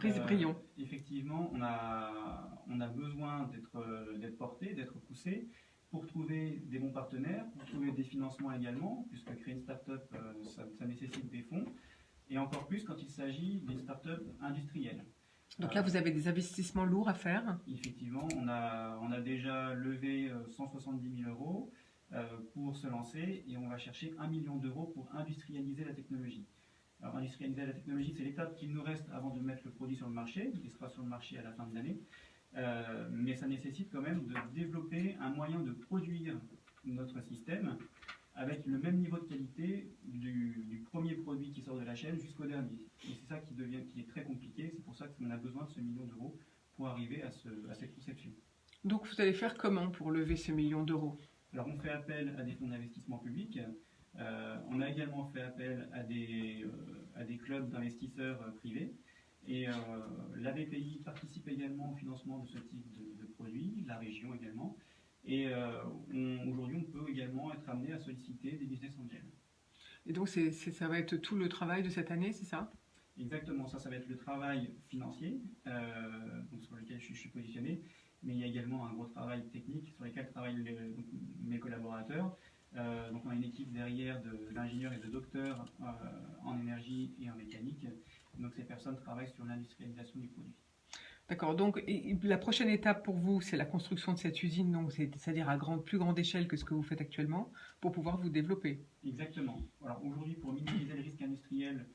effectivement, on a besoin d'être porté, d'être poussé pour trouver des bons partenaires, pour trouver des financements également, puisque créer une start-up, ça nécessite des fonds, et encore plus quand il s'agit d'une start-up industrielle. Donc là, vous avez des investissements lourds à faire? Effectivement, on a déjà levé 170 000 euros pour se lancer, et on va chercher 1 million d'euros pour industrialiser la technologie. Alors, industrialiser la technologie, c'est l'étape qu'il nous reste avant de mettre le produit sur le marché, qui sera sur le marché à la fin de l'année. Mais ça nécessite quand même de développer un moyen de produire notre système avec le même niveau de qualité du premier produit qui sort de la chaîne jusqu'au dernier. Et c'est ça qui est très compliqué. C'est pour ça qu'on a besoin de ce million d'euros pour arriver à cette conception. Donc vous allez faire comment pour lever ce million d'euros? Alors on fait appel à des fonds d'investissement publics. On a également fait appel à des clubs d'investisseurs privés. Et la BPI participe également au financement de ce type de produits, la région également. Et aujourd'hui, on peut également être amené à solliciter des business angels. Et donc ça va être tout le travail de cette année, c'est ça? Exactement, ça va être le travail financier donc sur lequel je suis positionné. Mais il y a également un gros travail technique sur lequel travaillent mes collaborateurs. Donc on a une équipe derrière d'ingénieurs et de docteurs en énergie et en mécanique. Donc ces personnes travaillent sur l'industrialisation du produit. D'accord, donc la prochaine étape pour vous, c'est la construction de cette usine, donc c'est-à-dire à plus grande échelle que ce que vous faites actuellement, pour pouvoir vous développer. Exactement. Alors aujourd'hui, pour minimiser le risque industriel,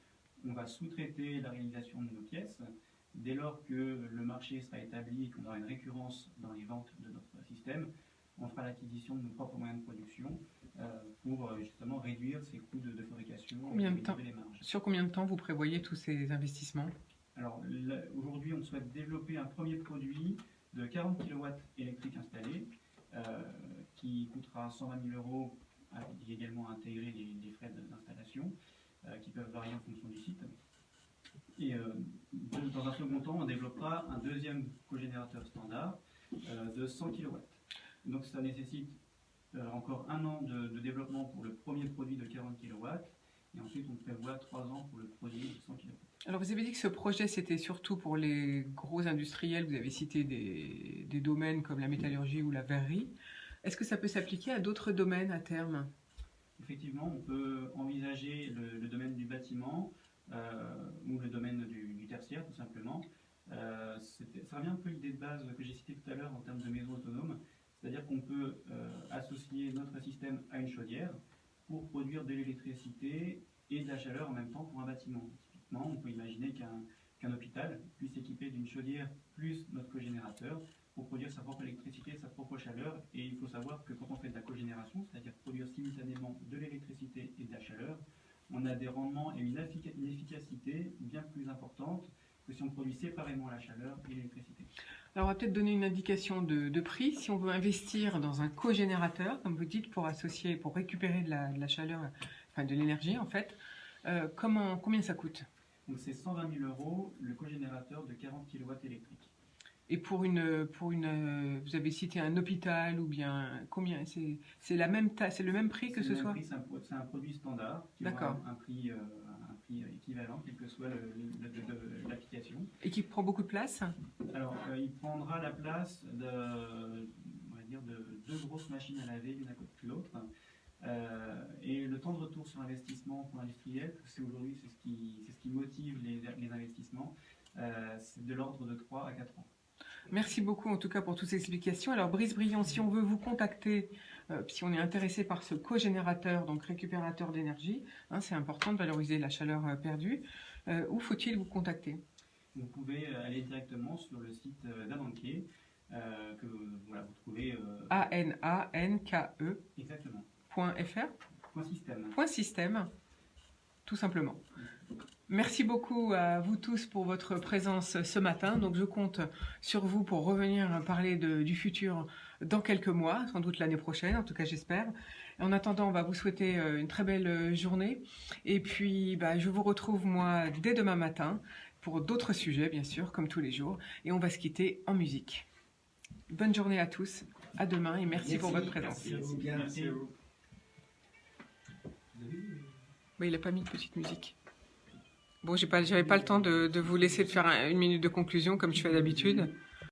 on va sous-traiter la réalisation de nos pièces. Dès lors que le marché sera établi et qu'on aura une récurrence dans les ventes de notre système, on fera l'acquisition de nos propres moyens de production pour justement réduire ces coûts de fabrication et réduire les marges. Sur combien de temps vous prévoyez tous ces investissements? Alors aujourd'hui, on souhaite développer un premier produit de 40 kW électriques installés qui coûtera 120 000 euros. Il y a également intégrer les frais d'installation qui peuvent varier en fonction du site. Et dans un second temps, on développera un deuxième cogénérateur standard de 100 kW. Donc ça nécessite encore 1 an de développement pour le premier produit de 40 kW. Et ensuite, on prévoit 3 ans pour le produit de 100 kW. Alors, vous avez dit que ce projet, c'était surtout pour les gros industriels. Vous avez cité des domaines comme la métallurgie ou la verrerie. Est-ce que ça peut s'appliquer à d'autres domaines à terme? Effectivement, on peut envisager le domaine du bâtiment ou le domaine du tertiaire, tout simplement. Ça revient un peu à l'idée de base que j'ai citée tout à l'heure en termes de maison autonome. C'est-à-dire qu'on peut associer notre système à une chaudière pour produire de l'électricité et de la chaleur en même temps pour un bâtiment. Typiquement, on peut imaginer qu'un hôpital puisse s'équiper d'une chaudière plus notre cogénérateur pour produire sa propre électricité et sa propre chaleur. Et il faut savoir que quand on fait de la cogénération, c'est-à-dire produire simultanément de l'électricité et de la chaleur, on a des rendements et une efficacité bien plus importante que si on produit séparément la chaleur et l'électricité. Alors on va peut-être donner une indication de prix. Si on veut investir dans un cogénérateur, comme vous dites, pour récupérer de la chaleur, enfin de l'énergie en fait, combien ça coûte? Donc c'est 120 000 euros le cogénérateur de 40 kW électriques. Et vous avez cité un hôpital ou bien combien? C'est le même prix que ce soit? C'est un produit standard qui aura un prix équivalent, quelle que soit l'application. Et qui prend beaucoup de place? Alors, il prendra la place de 2 grosses machines à laver, l'une à côté de l'autre. Et le temps de retour sur investissement pour l'industriel, c'est ce qui motive les investissements, c'est de l'ordre de 3 à 4 ans. Merci beaucoup en tout cas pour toutes ces explications. Alors Brice Briand, si on veut vous contacter, si on est intéressé par ce cogénérateur, donc récupérateur d'énergie, hein, c'est important de valoriser la chaleur perdue, où faut-il vous contacter? Vous pouvez aller directement sur le site d'Avanke, que voilà, vous trouvez... ANANKE. Exactement. .fr. .système. .système, tout simplement. Merci beaucoup à vous tous pour votre présence ce matin. Donc je compte sur vous pour revenir parler du futur dans quelques mois, sans doute l'année prochaine, en tout cas j'espère. En attendant, on va vous souhaiter une très belle journée. Et puis je vous retrouve moi dès demain matin pour d'autres sujets, bien sûr, comme tous les jours. Et on va se quitter en musique. Bonne journée à tous, à demain et merci pour votre présence. Merci bien. Merci. Il n'a pas mis de petite musique. Bon, j'avais pas le temps de vous laisser faire une minute de conclusion comme je fais d'habitude.